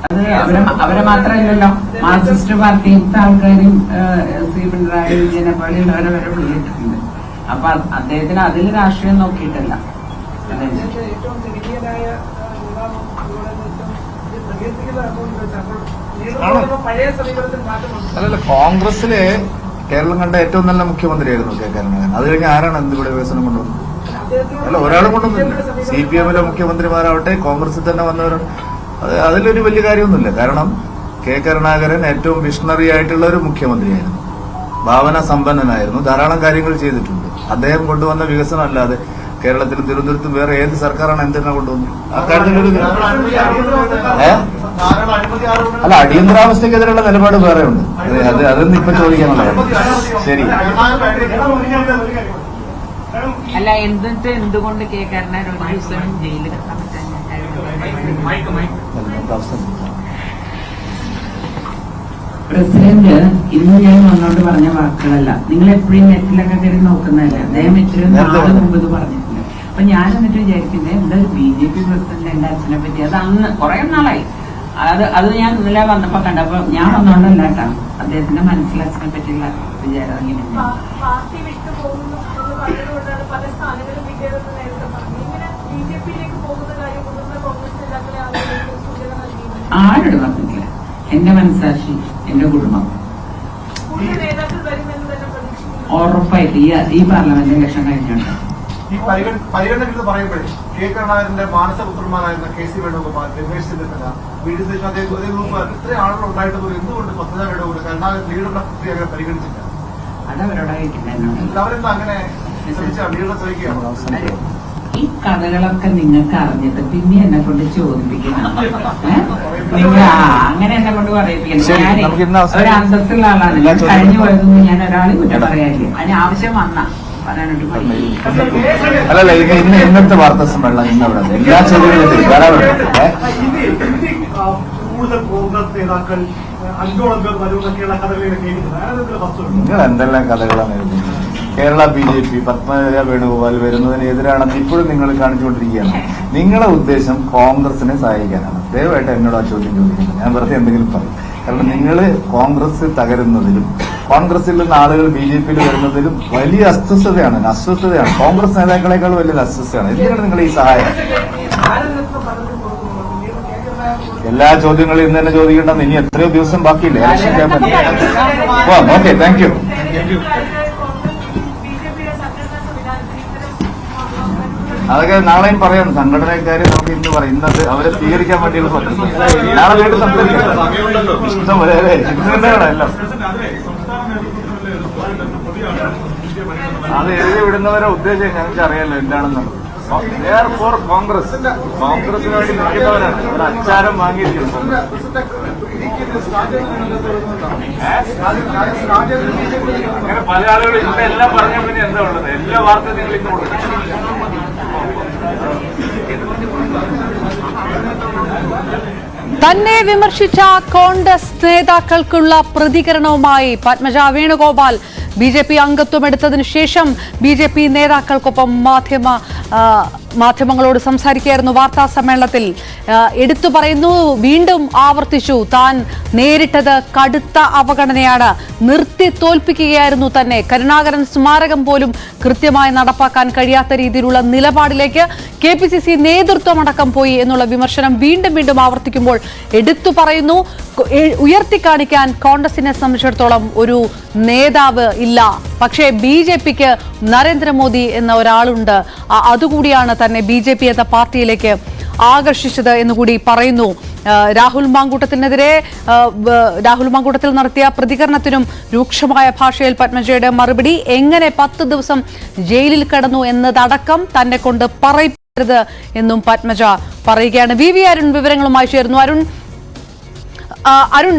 അത് അവരെ മാത്രമല്ലല്ലോ, മാർക്സിസ്റ്റ് പാർട്ടിയിലത്തെ ആൾക്കാരും ശ്രീ പിണറായി വിജയനെ പോലെയുള്ളവരെ വരെ വിളിച്ചിട്ടുണ്ട്. അപ്പൊ അദ്ദേഹത്തിന് അതിൽ രാഷ്ട്രീയം നോക്കിയിട്ടല്ല. അല്ലല്ല, കോൺഗ്രസിലെ കേരളം കണ്ട ഏറ്റവും നല്ല മുഖ്യമന്ത്രിയായിരുന്നു കെ കരുണാകരൻ. അത് കഴിഞ്ഞ് ആരാണ് എന്തിവിടെ വികസനം കൊണ്ടുവന്നത്? അല്ല, ഒരാളും കൊണ്ടൊന്നുമില്ല. CPM-ലെ മുഖ്യമന്ത്രിമാരാവട്ടെ, കോൺഗ്രസിൽ തന്നെ വന്നവരും, അതിലൊരു വലിയ കാര്യമൊന്നുമില്ല. കാരണം കെ കരുണാകരൻ ഏറ്റവും വിഷണറി ആയിട്ടുള്ള ഒരു മുഖ്യമന്ത്രിയായിരുന്നു, ഭാവന സമ്പന്നനായിരുന്നു, ധാരാളം കാര്യങ്ങൾ ചെയ്തിട്ടുണ്ട്. അദ്ദേഹം കൊണ്ടുവന്ന വികസനം അല്ലാതെ കേരളത്തിലും തിരുവനന്തപുരത്തും വേറെ ഏത് സർക്കാരാണ് എന്തിനാ കൊണ്ടുവന്നത്? അക്കാര്യത്തിലൊരു അല്ല, അടിയന്തരാവസ്ഥക്കെതിരെയുള്ള നിലപാട് വേറെ ഉണ്ട്. അതൊന്നും ഇപ്പൊ ചോദിക്കാനുള്ള ശരി. അല്ല, എന്നിട്ട് എന്തുകൊണ്ട് കെ കരുണാകരൻ ഒരു ദിവസം ജയിലിൽ കിട്ടാൻ പറ്റാൻ? പ്രസിഡന്റ് ഇന്ന് ഞാൻ വന്നോണ്ട് പറഞ്ഞ വാക്കുകളല്ല, നിങ്ങൾ എപ്പോഴും നെറ്റിലൊക്കെ കയറി നോക്കുന്നതല്ലേ. അദ്ദേഹം ഇത്രയും നാളെ മുമ്പ് ഇത് പറഞ്ഞിട്ടുണ്ട്. അപ്പൊ ഞാൻ എന്നിട്ട് വിചാരിക്കുന്നത് എന്താ BJP പ്രസിഡന്റ് എന്റെ അച്ഛനെ പറ്റി, അത് അന്ന് കുറെ നാളായി. അത് ഞാൻ ഇന്നലെ വന്നപ്പോ കണ്ടപ്പോ ഞാൻ വന്നോണ്ടല്ല കേട്ടോ, അദ്ദേഹത്തിന്റെ മനസ്സിൽ അച്ഛനെ പറ്റിയുള്ള വിചാരം അങ്ങനെയാണ്. ആരോട് പറഞ്ഞിട്ടില്ല, എന്റെ മനസ്സാക്ഷി, എന്റെ കുടുംബം. ഉറപ്പായിട്ട് ഈ പാർലമെന്റ് ഇലക്ഷൻ കഴിഞ്ഞുണ്ട്. ഈ പരിഗണന പറയുമ്പോഴേ കെ കരുണാകരന്റെ മാനസപുത്രന്മാരായിരുന്ന KC വേണുഗോപാൽ, രമേശ് ചെന്നിത്തല, VD സതീശൻ, ഇത്രയും ആളുകൾ ഉണ്ടായിട്ട് പോലും എന്തുകൊണ്ട് പദ്ധതി വേണുഗോപാൽ കരുണാകരൻ ലീഡറുടെ അങ്ങനെ പരിഗണിച്ചില്ല? അതവരോടായിട്ടില്ല. എല്ലാവരും അങ്ങനെ ലീഡറെ ശ്രമിക്കുകയാണ്. ഈ കഥകളൊക്കെ നിങ്ങൾക്ക് അറിഞ്ഞിട്ട് പിന്നെ എന്നെ കൊണ്ട് ചോദിപ്പിക്കണം. നിങ്ങൾ അങ്ങനെ എന്നെ കൊണ്ട് പറയിപ്പിക്കണം. ഞാൻ ഒരു അന്തസ്സുള്ള ആളാണ്. ഞാൻ കഴിഞ്ഞു പോയതൊന്നും ഞാൻ ഒരാളെ കുറ്റം പറയാനില്ല. അതിന് ആവശ്യം വന്ന പറയാനോട്ട്. അല്ലല്ല, ഇന്നത്തെ വാർത്താ സമ്മേളനം ഇന്നവിടെ എല്ലാ ചോദ്യങ്ങളും കൂടുതൽ കോൺഗ്രസ് നേതാക്കൾ അഞ്ചോളങ്ങൾ വരുന്നൊക്കെയുള്ള കഥകളൊക്കെ കേൾക്കുന്നത്. നിങ്ങൾ എന്തെല്ലാം കഥകളാണ് എഴുതുന്നത്? കേരള BJP പത്മജ വേണുഗോപാൽ വരുന്നതിനെതിരാണെന്ന് ഇപ്പോഴും നിങ്ങൾ കാണിച്ചുകൊണ്ടിരിക്കുകയാണ്. നിങ്ങളെ ഉദ്ദേശം കോൺഗ്രസിനെ സഹായിക്കാനാണ്. ദയവായിട്ട് എന്നോട് ആ ചോദ്യം ചോദിക്കുന്നത്. ഞാൻ വെറുതെ എന്തെങ്കിലും പറയും. കാരണം നിങ്ങൾ കോൺഗ്രസ് തകരുന്നതിലും കോൺഗ്രസിൽ നിന്ന് ആളുകൾ BJP-യിൽ വരുന്നതിലും വലിയ അസ്വസ്ഥതയാണ്. കോൺഗ്രസ് നേതാക്കളെക്കാൾ വലിയ അസ്വസ്ഥതയാണ്. എന്തിനാണ് നിങ്ങൾ ഈ സഹായം? എല്ലാ ചോദ്യങ്ങളും ഇന്ന് തന്നെ ചോദിക്കേണ്ടെന്ന് ഇനി എത്രയോ ദിവസം ബാക്കിയില്ലേ election campaign? Okay, thank you. അതൊക്കെ നാളെയും പറയാം. സംഘടനക്കാര് നമുക്ക് ഇന്ന് പറയും. ഇന്നത് അവരെ സ്വീകരിക്കാൻ വേണ്ടിയുള്ള പദ്ധതി നാളെ വീണ്ടും സംസാരിക്കാം. ഇഷ്ടം പോലെ ഇന്ന് തന്നെയാണല്ലോ. അത് എഴുതി വിടുന്നവരെ ഉദ്ദേശം ഞങ്ങൾക്ക് അറിയാലോ എന്താണെന്നുള്ളത്. ഫോർ കോൺഗ്രസിന് വേണ്ടി നിൽക്കുന്നവരാണ്. ഒരു അച്ചാരം വാങ്ങിയിരിക്കുന്നത്. അങ്ങനെ പല ആളുകളും ഇന്ന് എല്ലാം പറഞ്ഞ പിന്നെ എന്താ ഉള്ളത്? എല്ലാ വാർത്തയും നിങ്ങൾ ഇന്ന് കൊടുക്കും. തന്നെ വിമർശിച്ച കോൺഗ്രസ് നേതാക്കൾക്കുള്ള പ്രതികരണവുമായി പത്മജ വേണുഗോപാൽ BJP അംഗത്വം എടുത്തതിനു ശേഷം BJP നേതാക്കൾക്കൊപ്പം മാധ്യമങ്ങളോട് സംസാരിക്കുകയായിരുന്നു. വാർത്താ സമ്മേളനത്തിൽ എടുത്തു പറയുന്നു, വീണ്ടും ആവർത്തിച്ചു, താൻ നേരിട്ടത് കടുത്ത അവഗണനയാണ്, നിർത്തി തോൽപ്പിക്കുകയായിരുന്നു തന്നെ. കരുണാകരൻ സ്മാരകം പോലും കൃത്യമായി നടപ്പാക്കാൻ കഴിയാത്ത രീതിയിലുള്ള നിലപാടിലേക്ക് KPCC നേതൃത്വമടക്കം പോയി എന്നുള്ള വിമർശനം വീണ്ടും വീണ്ടും ആവർത്തിക്കുമ്പോൾ എടുത്തു പറയുന്നു, ഉയർത്തിക്കാണിക്കാൻ കോൺഗ്രസിനെ സംബന്ധിച്ചിടത്തോളം ഒരു നേതാവ് ഇല്ല. പക്ഷേ BJPക്ക് നരേന്ദ്രമോദി എന്ന ഒരാളുണ്ട്. അതുകൂടിയാണ് തന്നെ BJP എന്ന പാർട്ടിയിലേക്ക് ആകർഷിച്ചത് എന്നുകൂടി പറയുന്നു. രാഹുൽ മാങ്കൂട്ടത്തിൽ നടത്തിയ പ്രതികരണത്തിനും രൂക്ഷമായ ഭാഷയിൽ പത്മജയുടെ മറുപടി, എങ്ങനെ 10 ദിവസം ജയിലിൽ കിടന്നു എന്നതടക്കം തന്നെ കൊണ്ട് പറയരുത് എന്നും പത്മജ പറയുകയാണ്. വി അരുൺ വിവരങ്ങളുമായി ചേർന്നു. അരുൺ,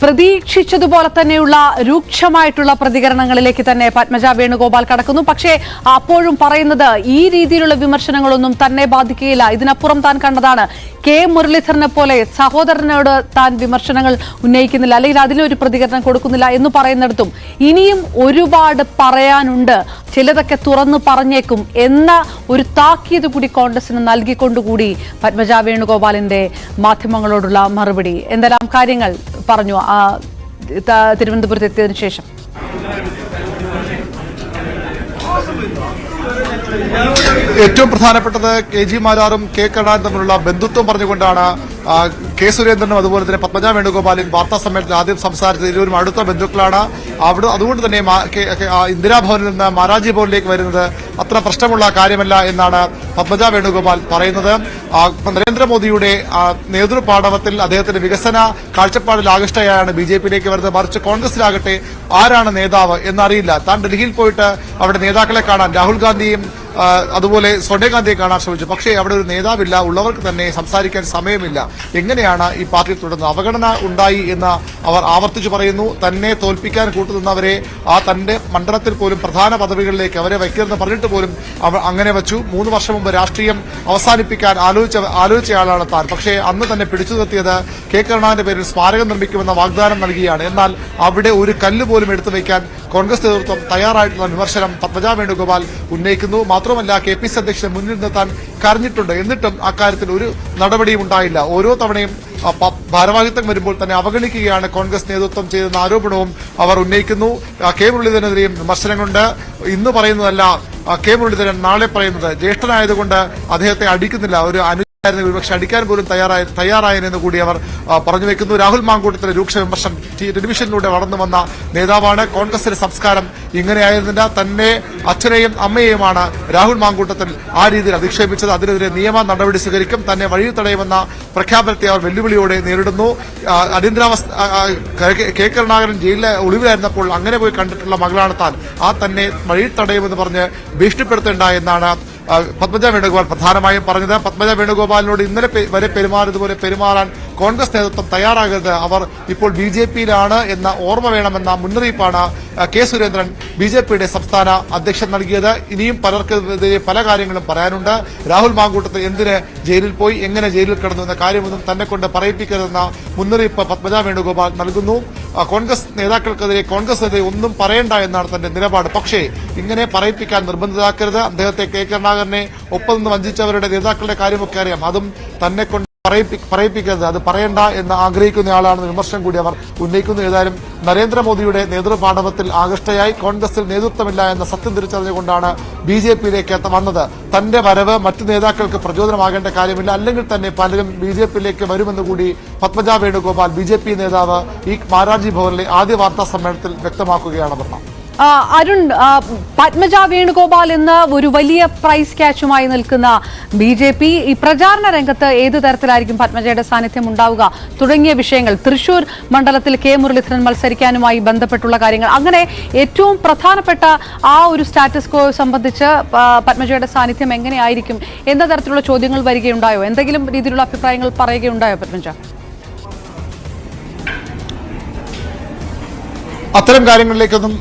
പ്രതീക്ഷിച്ചതുപോലെ തന്നെയുള്ള രൂക്ഷമായിട്ടുള്ള പ്രതികരണങ്ങളിലേക്ക് തന്നെ പത്മജ വേണുഗോപാൽ കടക്കുന്നു. പക്ഷേ അപ്പോഴും പറയുന്നത് ഈ രീതിയിലുള്ള വിമർശനങ്ങളൊന്നും തന്നെ ബാധിക്കുകയില്ല. ഇതിനപ്പുറം താൻ കണ്ടതാണ്. കെ മുരളീധരനെ പോലെ സഹോദരനോട് താൻ വിമർശനങ്ങൾ ഉന്നയിക്കുന്നില്ല, അല്ലെങ്കിൽ അതിനൊരു പ്രതികരണം കൊടുക്കുന്നില്ല എന്ന് പറയുന്നിടത്തും ഇനിയും ഒരുപാട് പറയാനുണ്ട്, ചിലതൊക്കെ തുറന്നു പറഞ്ഞേക്കും എന്ന ഒരു താക്കീത് കൂടി കോൺഗ്രസിന് നൽകിക്കൊണ്ടുകൂടി പത്മജ വേണുഗോപാലിന്റെ മാധ്യമങ്ങളോടുള്ള മറുപടി. എന്തെല്ലാം കാര്യങ്ങൾ പറഞ്ഞു തിരുവനന്തപുരത്ത് എത്തിയതിനു ശേഷം? ഏറ്റവും പ്രധാനപ്പെട്ടത് KG മാരാറും കെ കരുണാകരനും തമ്മിലുള്ള ബന്ധുത്വം പറഞ്ഞുകൊണ്ടാണ് കെ സുരേന്ദ്രനും അതുപോലെ തന്നെ പത്മജ വേണുഗോപാലും വാർത്താ സമ്മേളനത്തിൽ ആദ്യം സംസാരിച്ചത്. ഇരുവരും അടുത്ത ബന്ധുക്കളാണ്. അതുകൊണ്ട് തന്നെ ഇന്ദിരാഭവനിൽ നിന്ന് മാരാജി ഭവനിലേക്ക് വരുന്നത് അത്ര പ്രശ്നമുള്ള കാര്യമല്ല എന്നാണ് പത്മജ വേണുഗോപാൽ പറയുന്നത്. നരേന്ദ്രമോദിയുടെ നേതൃപാടവത്തിൽ അദ്ദേഹത്തിന്റെ വികസന കാഴ്ചപ്പാടിൽ ആകൃഷ്ടയാണ് BJPയിലേക്ക് വരുന്നത്. മറിച്ച് കോൺഗ്രസിലാകട്ടെ ആരാണ് നേതാവ് എന്നറിയില്ല. താൻ ഡൽഹിയിൽ പോയിട്ട് അവിടെ നേതാക്കളെ കാണാൻ രാഹുൽ ഗാന്ധിയും അതുപോലെ സോണിയാഗാന്ധിയെ കാണാൻ ശ്രമിച്ചു. പക്ഷേ അവിടെ ഒരു നേതാവില്ല, ഉള്ളവർക്ക് തന്നെ സംസാരിക്കാൻ സമയമില്ല. എങ്ങനെയാണ് ഈ പാർട്ടി തുടരുന്നത്? അവഗണന ഉണ്ടായി എന്ന് അവർ ആവർത്തിച്ചു പറയുന്നു. തന്നെ തോൽപ്പിക്കാൻ കൂട്ടുനിന്നവരെ തന്റെ മണ്ഡലത്തിൽ പോലും പ്രധാന പദവികളിലേക്ക് അവരെ വയ്ക്കരുതെന്ന് പറഞ്ഞിട്ട് പോലും അവർ അങ്ങനെ വച്ചു. 3 വർഷം മുമ്പ് രാഷ്ട്രീയം അവസാനിപ്പിക്കാൻ ആലോചിച്ചയാളാണ് താൻ. പക്ഷേ അന്ന് തന്നെ പിടിച്ചു നിർത്തിയത് കെ കരുണാകരന്റെ പേരിൽ സ്മാരകം നിർമ്മിക്കുമെന്ന വാഗ്ദാനം നൽകിയാണ്. എന്നാൽ അവിടെ ഒരു കല്ല് പോലും എടുത്തു വയ്ക്കാൻ കോൺഗ്രസ് നേതൃത്വം തയ്യാറായിട്ടുള്ള വിമർശനം പത്മജ വേണുഗോപാൽ ഉന്നയിക്കുന്നു. മാത്രമല്ല KPC അധ്യക്ഷന് മുന്നിൽ നിർത്താൻ കരഞ്ഞിട്ടുണ്ട്. എന്നിട്ടും അക്കാര്യത്തിൽ ഒരു നടപടിയും ഉണ്ടായില്ല. ഓരോ തവണയും ഭാരവാഹിത്വം വരുമ്പോൾ തന്നെ അവഗണിക്കുകയാണ് കോൺഗ്രസ് നേതൃത്വം ചെയ്തെന്ന ആരോപണവും അവർ ഉന്നയിക്കുന്നു. കെ മുരളീധരനെതിരെയും വിമർശനങ്ങളുണ്ട്. ഇന്ന് പറയുന്നതല്ല കെ മുരളീധരൻ നാളെ പറയുന്നത്. ജ്യേഷ്ഠനായതുകൊണ്ട് അദ്ദേഹത്തെ അടിക്കുന്നില്ല, ഒരു പക്ഷെ അടിക്കാൻ പോലും തയ്യാറായെന്ന് കൂടി അവർ പറഞ്ഞു വെക്കുന്നു. രാഹുൽ മാങ്കൂട്ടത്തിലെ രൂക്ഷ വിമർശനം ടെലിവിഷനിലൂടെ വളർന്നു വന്ന നേതാവാണ്. കോൺഗ്രസിന്റെ സംസ്കാരം ഇങ്ങനെയായിരുന്നില്ല. തന്നെ അച്ഛനെയും അമ്മയെയുമാണ് രാഹുൽ മാങ്കൂട്ടത്തിൽ ആ രീതിയിൽ അധിക്ഷേപിച്ചത്. അതിനെതിരെ നിയമ നടപടി സ്വീകരിക്കും, തന്നെ വഴിയിൽ തടയുമെന്ന പ്രഖ്യാപനത്തെ അവർ വെല്ലുവിളിയോടെ നേരിടുന്നു. അടിയന്തരാവസ്ഥ കെ കരുണാകരൻ ജയിലിലെ ഒളിവിലായിരുന്നപ്പോൾ അങ്ങനെ പോയി കണ്ടിട്ടുള്ള മകളാണ് താൻ. തന്നെ വഴിയിൽ തടയുമെന്ന് പറഞ്ഞ് ഭീഷണിപ്പെടുത്തേണ്ട എന്നാണ് പത്മജ വേണുഗോപാൽ പ്രധാനമായും പറഞ്ഞത്. പത്മജ വേണുഗോപാലിനോട് ഇന്നലെ വരെ പെരുമാറിയതുപോലെ പെരുമാറാൻ കോൺഗ്രസ് നേതൃത്വം തയ്യാറാകരുത്, അവർ ഇപ്പോൾ BJPയിലാണ് എന്ന ഓർമ്മ വേണമെന്ന മുന്നറിയിപ്പാണ് കെ സുരേന്ദ്രൻ BJPയുടെ സംസ്ഥാന അധ്യക്ഷൻ നൽകിയത്. ഇനിയും പലർക്കെതിരെ പല കാര്യങ്ങളും പറയാനുണ്ട്. രാഹുൽ മാങ്കൂട്ടത്തിൽ എന്തിന് ജയിലിൽ പോയി, എങ്ങനെ ജയിലിൽ കിടന്നു എന്ന കാര്യമൊന്നും തന്നെ കൊണ്ട് പറയിപ്പിക്കരുതെന്ന മുന്നറിയിപ്പ് പത്മജ വേണുഗോപാൽ നൽകുന്നു. കോൺഗ്രസ് നേതാക്കൾക്കെതിരെ കോൺഗ്രസിനെതിരെ ഒന്നും പറയേണ്ട എന്നാണ് തന്റെ നിലപാട്. പക്ഷേ ഇങ്ങനെ പറയിപ്പിക്കാൻ നിർബന്ധിതരാക്കരുത്. അദ്ദേഹത്തെ കെ കരുണാകരനെ ഒപ്പം നിന്ന് വഞ്ചിച്ചവരുടെ നേതാക്കളുടെ കാര്യമൊക്കെ അറിയാം. അതും തന്നെ കൊണ്ട് പറയിപ്പിക്കരുത്, അത് പറയണ്ട എന്ന് ആഗ്രഹിക്കുന്നയാളാണെന്ന് വിമർശനം കൂടി അവർ ഉന്നയിക്കുന്നു. ഏതായാലും നരേന്ദ്രമോദിയുടെ നേതൃപാടവത്തിൽ ആകൃഷ്ടയായി കോൺഗ്രസിൽ നേതൃത്വമില്ല എന്ന സത്യം തിരിച്ചറിഞ്ഞുകൊണ്ടാണ് BJPയിലേക്ക് വന്നത്. തന്റെ വരവ് മറ്റു നേതാക്കൾക്ക് പ്രചോദനമാകേണ്ട കാര്യമില്ല, അല്ലെങ്കിൽ തന്നെ പലരും BJPയിലേക്ക് വരുമെന്ന് കൂടി പത്മജ വേണുഗോപാൽ BJP നേതാവ് ഈ മാരാജി ഭവനിലെ ആദ്യ വാർത്താ സമ്മേളനത്തിൽ വ്യക്തമാക്കുകയാണ്. അരുൺ, പത്മജ വേണുഗോപാൽ എന്ന ഒരു വലിയ പ്രൈസ് ക്യാച്ചുമായി നിൽക്കുന്ന BJP ഈ പ്രചാരണ രംഗത്ത് ഏത് തരത്തിലായിരിക്കും പത്മജയുടെ സാന്നിധ്യം ഉണ്ടാവുക തുടങ്ങിയ വിഷയങ്ങൾ, തൃശൂർ മണ്ഡലത്തിൽ കെ മുരളീധരൻ മത്സരിക്കാനുമായി ബന്ധപ്പെട്ടുള്ള കാര്യങ്ങൾ, അങ്ങനെ ഏറ്റവും പ്രധാനപ്പെട്ട ആ ഒരു സ്റ്റാറ്റസ് കോ സംബന്ധിച്ച് പത്മജയുടെ സാന്നിധ്യം എങ്ങനെയായിരിക്കും എന്ന തരത്തിലുള്ള ചോദ്യങ്ങൾ വരികയുണ്ടായോ? എന്തെങ്കിലും രീതിയിലുള്ള അഭിപ്രായങ്ങൾ പറയുകയുണ്ടായോ പത്മജ? അത്തരം കാര്യങ്ങളിലേക്കൊന്നും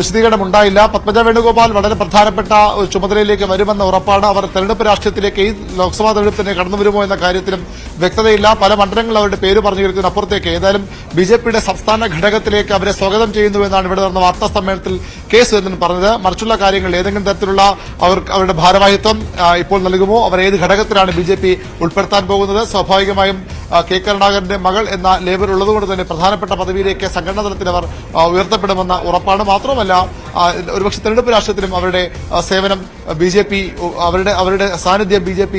വിശദീകരണം ഉണ്ടായില്ല. പത്മജ വേണുഗോപാൽ വളരെ പ്രധാനപ്പെട്ട ഒരു ചുമതലയിലേക്ക് വരുമെന്ന ഉറപ്പാണ്. അവർ തെരഞ്ഞെടുപ്പ് രാഷ്ട്രീയത്തിലേക്ക് ഈ ലോക്സഭാ തെരഞ്ഞെടുപ്പ് തന്നെ കടന്നു വരുമോ എന്ന കാര്യത്തിലും വ്യക്തതയില്ല. പല മണ്ഡലങ്ങളിൽ അവരുടെ പേര് പറഞ്ഞു കേൾക്കുന്നതിനപ്പുറത്തേക്ക് ഏതായാലും BJPയുടെ സംസ്ഥാന ഘടകത്തിലേക്ക് അവരെ സ്വാഗതം ചെയ്യുന്നുവെന്നാണ് ഇവിടെ നടന്ന വാർത്താ സമ്മേളനത്തിൽ കെ സുരേന്ദ്രൻ പറഞ്ഞത്. മറിച്ചുള്ള കാര്യങ്ങൾ ഏതെങ്കിലും തരത്തിലുള്ള അവരുടെ ഭാരവാഹിത്വം ഇപ്പോൾ നൽകുമോ, അവർ ഏത് ഘടകത്തിലാണ് BJP ഉൾപ്പെടുത്താൻ പോകുന്നത്? സ്വാഭാവികമായും കെ കരുണാകരന്റെ മകൾ എന്ന ലേബൽ ഉള്ളതുകൊണ്ട് തന്നെ പ്രധാനപ്പെട്ട പദവിയിലേക്ക് സംഘടനാ തലത്തിൽ അവർ ഉയർത്തപ്പെടുമെന്ന ഉറപ്പാണ്. മാത്രമല്ല ഒരുപക്ഷെ തെരഞ്ഞെടുപ്പ് രാഷ്ട്രീയത്തിലും അവരുടെ സേവനം BJP അവരുടെ സാന്നിധ്യം BJP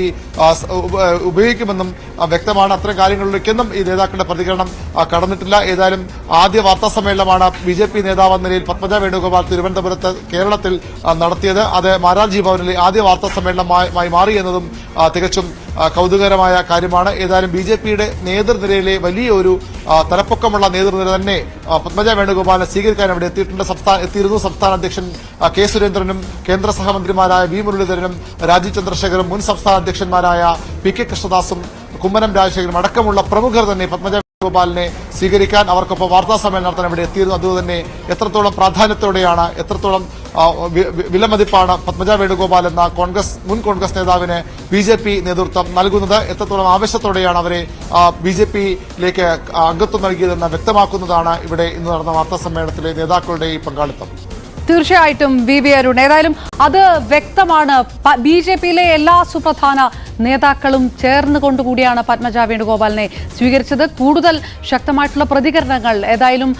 ഉപയോഗിക്കുമെന്നും വ്യക്തമാണ്. അത്തരം കാര്യങ്ങളിലേക്കൊന്നും ഈ നേതാക്കളുടെ പ്രതികരണം കടന്നിട്ടില്ല. ഏതായാലും ആദ്യ വാർത്താ സമ്മേളനമാണ് BJP നേതാവ് എന്ന നിലയിൽ പത്മജ വേണുഗോപാൽ തിരുവനന്തപുരത്ത് കേരളത്തിൽ നടത്തിയത്. അത് മാരാജി ഭവനിലെ ആദ്യ വാർത്താ സമ്മേളനമായി മാറി എന്നതും തികച്ചും കൗതുകകരമായ കാര്യമാണ്. ഏതായാലും BJPയുടെ നേതൃനിരയിലെ വലിയൊരു തലപ്പൊക്കമുള്ള നേതൃനിര തന്നെ പത്മജ വേണുഗോപാലിനെ സ്വീകരിക്കാൻ അവിടെ എത്തിയിരുന്നു. സംസ്ഥാന അധ്യക്ഷൻ കെ സുരേന്ദ്രനും കേന്ദ്ര സഹമന്ത്രിമാരായ വി മുരളീധരനും രാജീവ് ചന്ദ്രശേഖരും മുൻ സംസ്ഥാന അധ്യക്ഷന്മാരായ PK കൃഷ്ണദാസും കുമ്മനം രാജശേഖരും അടക്കമുള്ള പ്രമുഖർ തന്നെ പത്മജ വേണുഗോപാലിനെ സ്വീകരിക്കാൻ അവർക്കൊപ്പം വാർത്താ സമ്മേളനം നടത്താൻ ഇവിടെ എത്തിയിരുന്നു. അതുതന്നെ എത്രത്തോളം പ്രാധാന്യത്തോടെയാണ്, എത്രത്തോളം വിലമതിപ്പാണ് പത്മജ വേണുഗോപാൽ എന്ന മുൻ കോൺഗ്രസ് നേതാവിന് BJP നേതൃത്വം നൽകുന്നത്, എത്രത്തോളം ആവേശത്തോടെയാണ് അവരെ BJPയിലേക്ക് അംഗത്വം നൽകിയതെന്ന് വ്യക്തമാക്കുന്നതാണ് ഇവിടെ ഇന്ന് നടന്ന വാർത്താ സമ്മേളനത്തിലെ നേതാക്കളുടെ ഈ പങ്കാളിത്തം. തീർച്ചയായിട്ടും VV അരുൺ, ഏതായാലും അത് വ്യക്തമാണ്. BJPയിലെ എല്ലാ സുപ്രധാന നേതാക്കളും ചേർന്നുകൊണ്ടുകൂടിയാണ് പത്മജ വേണുഗോപാലിനെ സ്വീകരിച്ചത്. കൂടുതൽ ശക്തമായിട്ടുള്ള പ്രതികരണങ്ങൾ, ഏതായാലും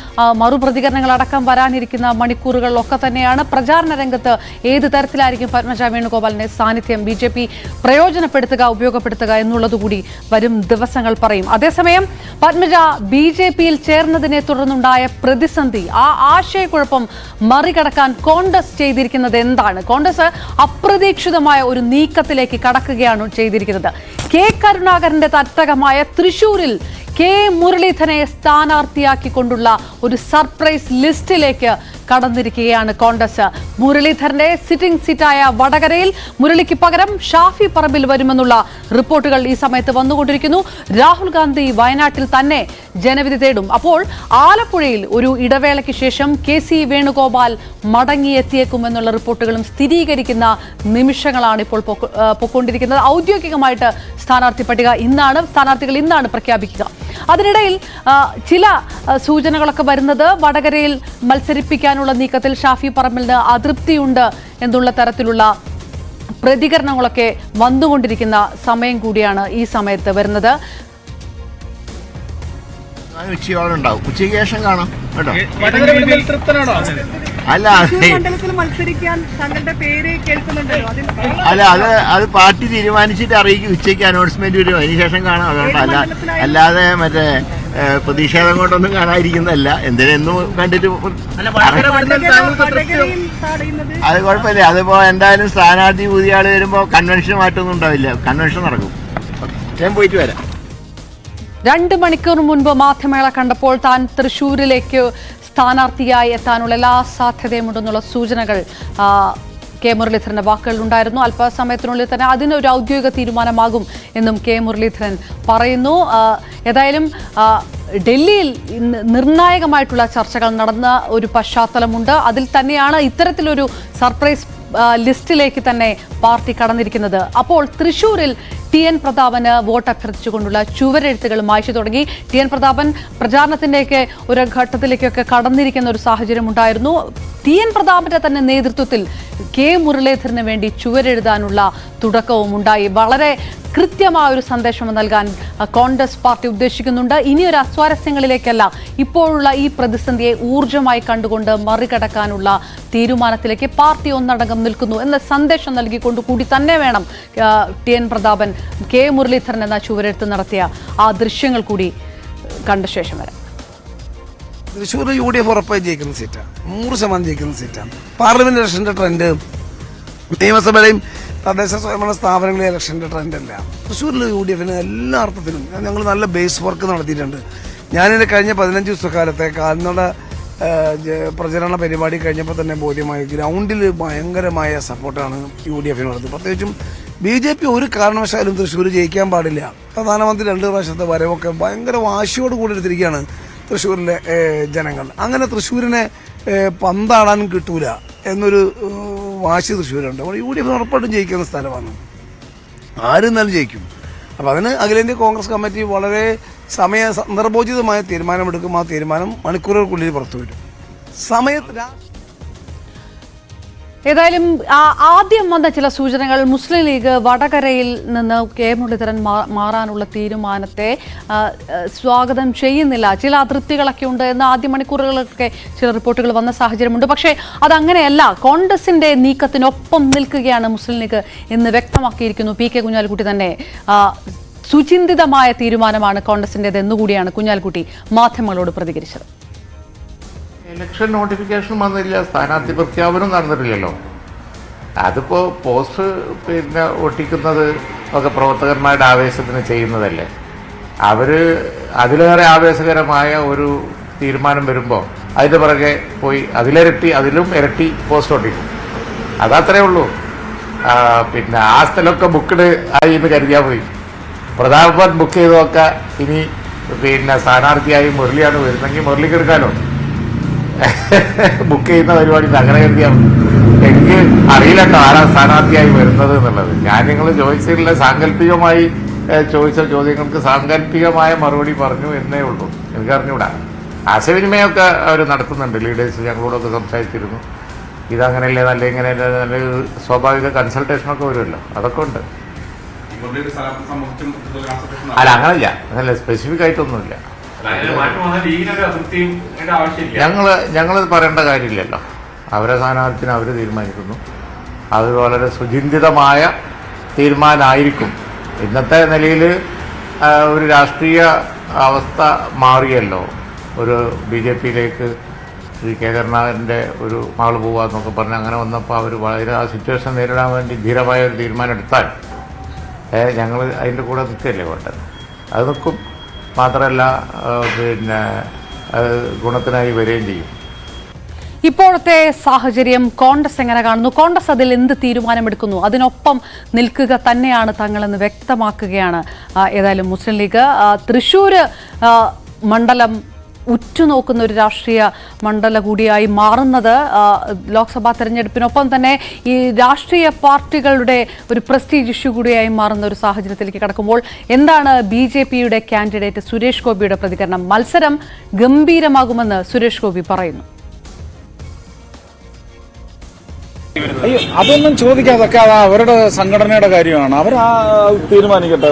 മറുപ്രതികരണങ്ങൾ അടക്കം വരാനിരിക്കുന്ന മണിക്കൂറുകളിലൊക്കെ തന്നെയാണ്. പ്രചാരണ രംഗത്ത് ഏത് തരത്തിലായിരിക്കും പത്മജ വേണുഗോപാലിന്റെ സാന്നിധ്യം BJP ഉപയോഗപ്പെടുത്തുക എന്നുള്ളതുകൂടി വരും ദിവസങ്ങൾ പറയും. അതേസമയം പത്മജ BJPയിൽ ചേർന്നതിനെ തുടർന്നുണ്ടായ പ്രതിസന്ധി, ആ ആശയക്കുഴപ്പം മറികടക്കാൻ കോൺഗ്രസ് ചെയ്തിരിക്കുന്നത് എന്താണ്? കോൺഗ്രസ് അപ്രതീക്ഷിതമായ ഒരു നീക്കത്തിലേക്ക് കടക്കുകയാണ് ചെയ്തിരിക്കുന്നത്. കെ കരുണാകരന്റെ തട്ടകമായ തൃശൂരിൽ കെ മുരളീധരനെ സ്ഥാനാർത്ഥിയാക്കിക്കൊണ്ടുള്ള ഒരു സർപ്രൈസ് ലിസ്റ്റിലേക്ക് കടന്നിരിക്കുകയാണ് കോൺഗ്രസ്. മുരളീധരന്റെ സിറ്റിംഗ് സീറ്റായ വടകരയിൽ മുരളിക്ക് പകരം ഷാഫി പറമ്പിൽ വരുമെന്നുള്ള റിപ്പോർട്ടുകൾ ഈ സമയത്ത് വന്നുകൊണ്ടിരിക്കുന്നു. രാഹുൽ ഗാന്ധി വയനാട്ടിൽ തന്നെ ജനവിധി തേടും. അപ്പോൾ ആലപ്പുഴയിൽ ഒരു ഇടവേളയ്ക്ക് ശേഷം KC വേണുഗോപാൽ മടങ്ങിയെത്തിയേക്കുമെന്നുള്ള റിപ്പോർട്ടുകളും സ്ഥിരീകരിക്കുന്ന നിമിഷങ്ങളാണ് ഇപ്പോൾ പൊക്കൊണ്ടിരിക്കുന്നത്. ഔദ്യോഗികമായിട്ട് സ്ഥാനാർത്ഥികൾ ഇന്നാണ് പ്രഖ്യാപിക്കുക. അതിനിടയിൽ ചില സൂചനകളൊക്കെ വരുന്നത് വടകരയിൽ മത്സരിപ്പിക്കാനുള്ള നീക്കത്തിൽ ഷാഫി പറമ്പിലിന് അതൃപ്തിയുണ്ട് എന്നുള്ള തരത്തിലുള്ള പ്രതികരണങ്ങളൊക്കെ വന്നുകൊണ്ടിരിക്കുന്ന സമയം കൂടിയാണ് ഈ സമയത്ത് വരുന്നത്. ഉച്ചയ്ക്ക് ശേഷം കാണാം കേട്ടോ. അല്ല അത് പാർട്ടി തീരുമാനിച്ചിട്ട് അറിയിക്കും. ഉച്ചയ്ക്ക് അനൗൺസ്മെന്റ് വരും, അതിനുശേഷം കാണാം. അതുകൊണ്ട് അല്ലാതെ മറ്റേ പ്രതിഷേധം കൊണ്ടൊന്നും കാണാതിരിക്കുന്നതല്ല. എന്തിനെന്നും കണ്ടിട്ട് അത് കുഴപ്പമില്ല. അതിപ്പോ എന്തായാലും സ്ഥാനാർത്ഥി പുതിയ ആള് വരുമ്പോ കൺവെൻഷൻ മാറ്റൊന്നും ഉണ്ടാവില്ല. കൺവെൻഷൻ നടക്കും. ഞാൻ പോയിട്ട് വരാം. 2 മണിക്കൂർ മുൻപ് മാധ്യമങ്ങളെ കണ്ടപ്പോൾ താൻ തൃശ്ശൂരിലേക്ക് സ്ഥാനാർത്ഥിയായി എത്താനുള്ള എല്ലാ സാധ്യതയുമുണ്ടെന്നുള്ള സൂചനകൾ കെ മുരളീധരന്റെ വാക്കുകളിലുണ്ടായിരുന്നു. അല്പസമയത്തിനുള്ളിൽ തന്നെ അതിനൊരു ഔദ്യോഗിക തീരുമാനമാകും എന്നും കെ മുരളീധരൻ പറയുന്നു. ഏതായാലും ഡൽഹിയിൽ നിർണായകമായിട്ടുള്ള ചർച്ചകൾ നടന്ന ഒരു പശ്ചാത്തലമുണ്ട്. അതിൽ തന്നെയാണ് ഇത്തരത്തിലൊരു സർപ്രൈസ് ലിസ്റ്റിലേക്ക് തന്നെ പാർട്ടി കടന്നിരിക്കുന്നത്. അപ്പോൾ തൃശ്ശൂരിൽ TN പ്രതാപന് വോട്ട് അഭ്യർത്ഥിച്ചുകൊണ്ടുള്ള ചുവരെഴുത്തുകൾ മായ്ച്ചു തുടങ്ങി. TN പ്രതാപൻ പ്രചാരണത്തിലേക്ക് ഒരു ഘട്ടത്തിലേക്കൊക്കെ കടന്നിരിക്കുന്ന ഒരു സാഹചര്യം ഉണ്ടായിരുന്നു. TN പ്രതാപന്റെ തന്നെ നേതൃത്വത്തിൽ കെ മുരളീധരന് വേണ്ടി ചുവരെഴുതാനുള്ള തുടക്കവും ഉണ്ടായി. വളരെ കൃത്യമായ ഒരു സന്ദേശം നൽകാൻ കോൺഗ്രസ് പാർട്ടി ഉദ്ദേശിക്കുന്നുണ്ട്. ഇനിയൊരു അസ്വാരസ്യങ്ങളിലേക്കല്ല, ഇപ്പോഴുള്ള ഈ പ്രതിസന്ധിയെ ഊർജ്ജമായി കണ്ടുകൊണ്ട് മറികടക്കാനുള്ള തീരുമാനത്തിലേക്ക് പാർട്ടി ഒന്നടങ്കം നിൽക്കുന്നു എന്ന സന്ദേശം നൽകിക്കൊണ്ട് കൂടി തന്നെ വേണം TN പ്രതാപൻ കെ മുരളീധരൻ എന്ന ചുവരെഴുത്ത് നടത്തിയ ആ ദൃശ്യങ്ങൾ കൂടി കണ്ട ശേഷം വരാം. തൃശ്ശൂർ UDF ഉറപ്പായി ജയിക്കുന്ന സീറ്റാണ്. 100% ജയിക്കുന്ന സീറ്റാണ്. പാർലമെന്റ് ഇലക്ഷന്റെ ട്രെൻഡ് നിയമസഭയിലെയും തദ്ദേശ സ്വയംഭരണ സ്ഥാപനങ്ങളിലെ ഇലക്ഷന്റെ ട്രെൻഡ് അല്ല. തൃശ്ശൂരിൽ UDFന് എല്ലാ അർത്ഥത്തിലും ഞങ്ങൾ നല്ല ബേസ് വർക്ക് നടത്തിയിട്ടുണ്ട്. ഞാനിതിന്റെ കഴിഞ്ഞ 15 ദിവസക്കാലത്തെ കാൽനട പ്രചരണ പരിപാടി കഴിഞ്ഞപ്പോൾ തന്നെ ബോധ്യമായി ഗ്രൗണ്ടിൽ ഭയങ്കരമായ സപ്പോർട്ടാണ് UDFനുള്ളത്. പ്രത്യേകിച്ചും BJP ഒരു കാരണവശാലും തൃശ്ശൂർ ജയിക്കാൻ പാടില്ല. പ്രധാനമന്ത്രി 2 പ്രാവശ്യത്തെ വരവൊക്കെ ഭയങ്കര വാശിയോട് കൂടി എടുത്തിരിക്കുകയാണ് തൃശ്ശൂരിലെ ജനങ്ങൾ. അങ്ങനെ തൃശ്ശൂരിനെ പന്താടാൻ കിട്ടൂല എന്നൊരു വാശി തൃശ്ശൂരുണ്ട്. അപ്പോൾ UDF ഉറപ്പായിട്ടും ജയിക്കുന്ന സ്ഥലമാണ്. ആരെന്നാലും ജയിക്കും. അപ്പം അതിന് അഖിലേന്ത്യാ കോൺഗ്രസ് കമ്മിറ്റി വളരെ സന്ദർഭോചിതമായ തീരുമാനമെടുക്കും. ആ തീരുമാനം മണിക്കൂറുകൾക്കുള്ളിൽ പുറത്തു വരും. ഏതായാലും ആദ്യം വന്ന ചില സൂചനകൾ മുസ്ലിം ലീഗ് വടകരയിൽ നിന്ന് കെ മുരളീധരൻ മാറാനുള്ള തീരുമാനത്തെ സ്വാഗതം ചെയ്യുന്നില്ല. ചില അതൃപ്തികളൊക്കെ ഉണ്ട് എന്ന് ആദ്യ മണിക്കൂറുകളൊക്കെ ചില റിപ്പോർട്ടുകൾ വന്ന സാഹചര്യമുണ്ട്. പക്ഷേ അതങ്ങനെയല്ല. കോൺഗ്രസിന്റെ നീക്കത്തിനൊപ്പം നിൽക്കുകയാണ് മുസ്ലിം ലീഗ് എന്ന് വ്യക്തമാക്കിയിരിക്കുന്നു PK കുഞ്ഞാലിക്കുട്ടി തന്നെ. സുചിന്തിതമായ തീരുമാനമാണ് കോൺഗ്രസിൻ്റെത് എന്നുകൂടിയാണ് കുഞ്ഞാലിക്കുട്ടി മാധ്യമങ്ങളോട് പ്രതികരിച്ചത്. ഇലക്ഷൻ നോട്ടിഫിക്കേഷൻ വന്നില്ല, സ്ഥാനാർത്ഥി പ്രഖ്യാപനം നടന്നിട്ടില്ലല്ലോ. അതിപ്പോൾ പോസ്റ്റ് ഒട്ടിക്കുന്നത് ഒക്കെ പ്രവർത്തകന്മാരുടെ ആവേശത്തിന് ചെയ്യുന്നതല്ലേ. അവർ അതിലേറെ ആവേശകരമായ ഒരു തീരുമാനം വരുമ്പോൾ അതിൻ്റെ പുറകെ പോയി അതിലും ഇരട്ടി പോസ്റ്റ് ഒട്ടിക്കും. അതത്രേ ഉള്ളൂ. പിന്നെ ആ സ്ഥലമൊക്കെ ബുക്ക്ഡ് ആയി എന്ന് കരുതിയാൽ പോയി. പ്രതാപൻ ബുക്ക് ചെയ്തൊക്കെ ഇനി പിന്നെ സ്ഥാനാർത്ഥിയായി മുരളിയാണ് വരുന്നെങ്കിൽ മുരളിക്ക് എടുക്കാലോ. ബുക്ക് ചെയ്യുന്ന പരിപാടി അങ്ങനെ കരുതിയാൽ എനിക്ക് അറിയില്ലട്ടോ ആരാ സ്ഥാനാർത്ഥിയായി വരുന്നത് എന്നുള്ളത്. ഞാൻ നിങ്ങൾ ചോദിച്ചിട്ടുള്ള സാങ്കല്പികമായി ചോദിച്ച ചോദ്യങ്ങൾക്ക് സാങ്കല്പികമായ മറുപടി പറഞ്ഞു എന്നേ ഉള്ളൂ. എനിക്കറിഞ്ഞൂടാ. ആശയവിനിമയമൊക്കെ അവർ നടത്തുന്നുണ്ട്. ലീഡേഴ്സ് ഞങ്ങളോടൊക്കെ സംസാരിച്ചിരുന്നു. ഇതങ്ങനെയല്ലേ നല്ല ഇങ്ങനെയല്ലേ നല്ല സ്വാഭാവിക കൺസൾട്ടേഷനൊക്കെ വരുമല്ലോ, അതൊക്കെ ഉണ്ട്. അല്ല അങ്ങനല്ല, അതല്ല സ്പെസിഫിക് ആയിട്ടൊന്നുമില്ല. ഞങ്ങൾ പറയേണ്ട കാര്യമില്ലല്ലോ. അവരെ സ്ഥാനാർത്ഥിനെ അവർ തീരുമാനിക്കുന്നു. അത് വളരെ സുചിന്തിതമായ തീരുമാനമായിരിക്കും. ഇന്നത്തെ നിലയിൽ ഒരു രാഷ്ട്രീയ അവസ്ഥ മാറിയല്ലോ. ഒരു BJPയിലേക്ക് ശ്രീ കെ കരുണാകരൻ്റെ ഒരു മകൾ പോവാന്നൊക്കെ പറഞ്ഞ് അങ്ങനെ വന്നപ്പോൾ അവർ വളരെ ആ സിറ്റുവേഷൻ നേരിടാൻ വേണ്ടി ധീരമായ ഒരു തീരുമാനം എടുത്താൽ ഞങ്ങൾ അതിൻ്റെ കൂടെ നിൽക്കുകയല്ലേ വേണ്ടത്. അത് നിൽക്കും. മാത്രമല്ല പിന്നെ ഗുണത്തിനായി വരികയും ചെയ്യും. ഇപ്പോഴത്തെ സാഹചര്യം കോൺഗ്രസ് എങ്ങനെ കാണുന്നു? കോൺഗ്രസ് അതിൽ എന്ത് തീരുമാനമെടുക്കുന്നു? അതിനൊപ്പം നിൽക്കുക തന്നെയാണ് തങ്ങളെന്ന് വ്യക്തമാക്കുകയാണ് ഏതായാലും മുസ്ലിം ലീഗ്. തൃശ്ശൂർ മണ്ഡലം ഉറ്റുനോക്കുന്ന ഒരു രാഷ്ട്രീയ മണ്ഡലം കൂടിയായി മാറുന്നത് ലോക്സഭാ തെരഞ്ഞെടുപ്പിനൊപ്പം തന്നെ ഈ രാഷ്ട്രീയ പാർട്ടികളുടെ ഒരു പ്രസ്റ്റീജ് ഇഷ്യൂ കൂടിയായി മാറുന്ന ഒരു സാഹചര്യത്തിലേക്ക് കടക്കുമ്പോൾ എന്താണ് BJPയുടെ കാൻഡിഡേറ്റ് സുരേഷ് ഗോപിയുടെ പ്രതികരണം? മത്സരം ഗംഭീരമാകുമെന്ന് സുരേഷ് ഗോപി പറയുന്നു. അയ്യോ, അതൊന്നും ചോദിക്കാതൊക്കെ അത് അവരുടെ സംഘടനയുടെ കാര്യമാണ്. അവർ തീരുമാനിക്കട്ടെ.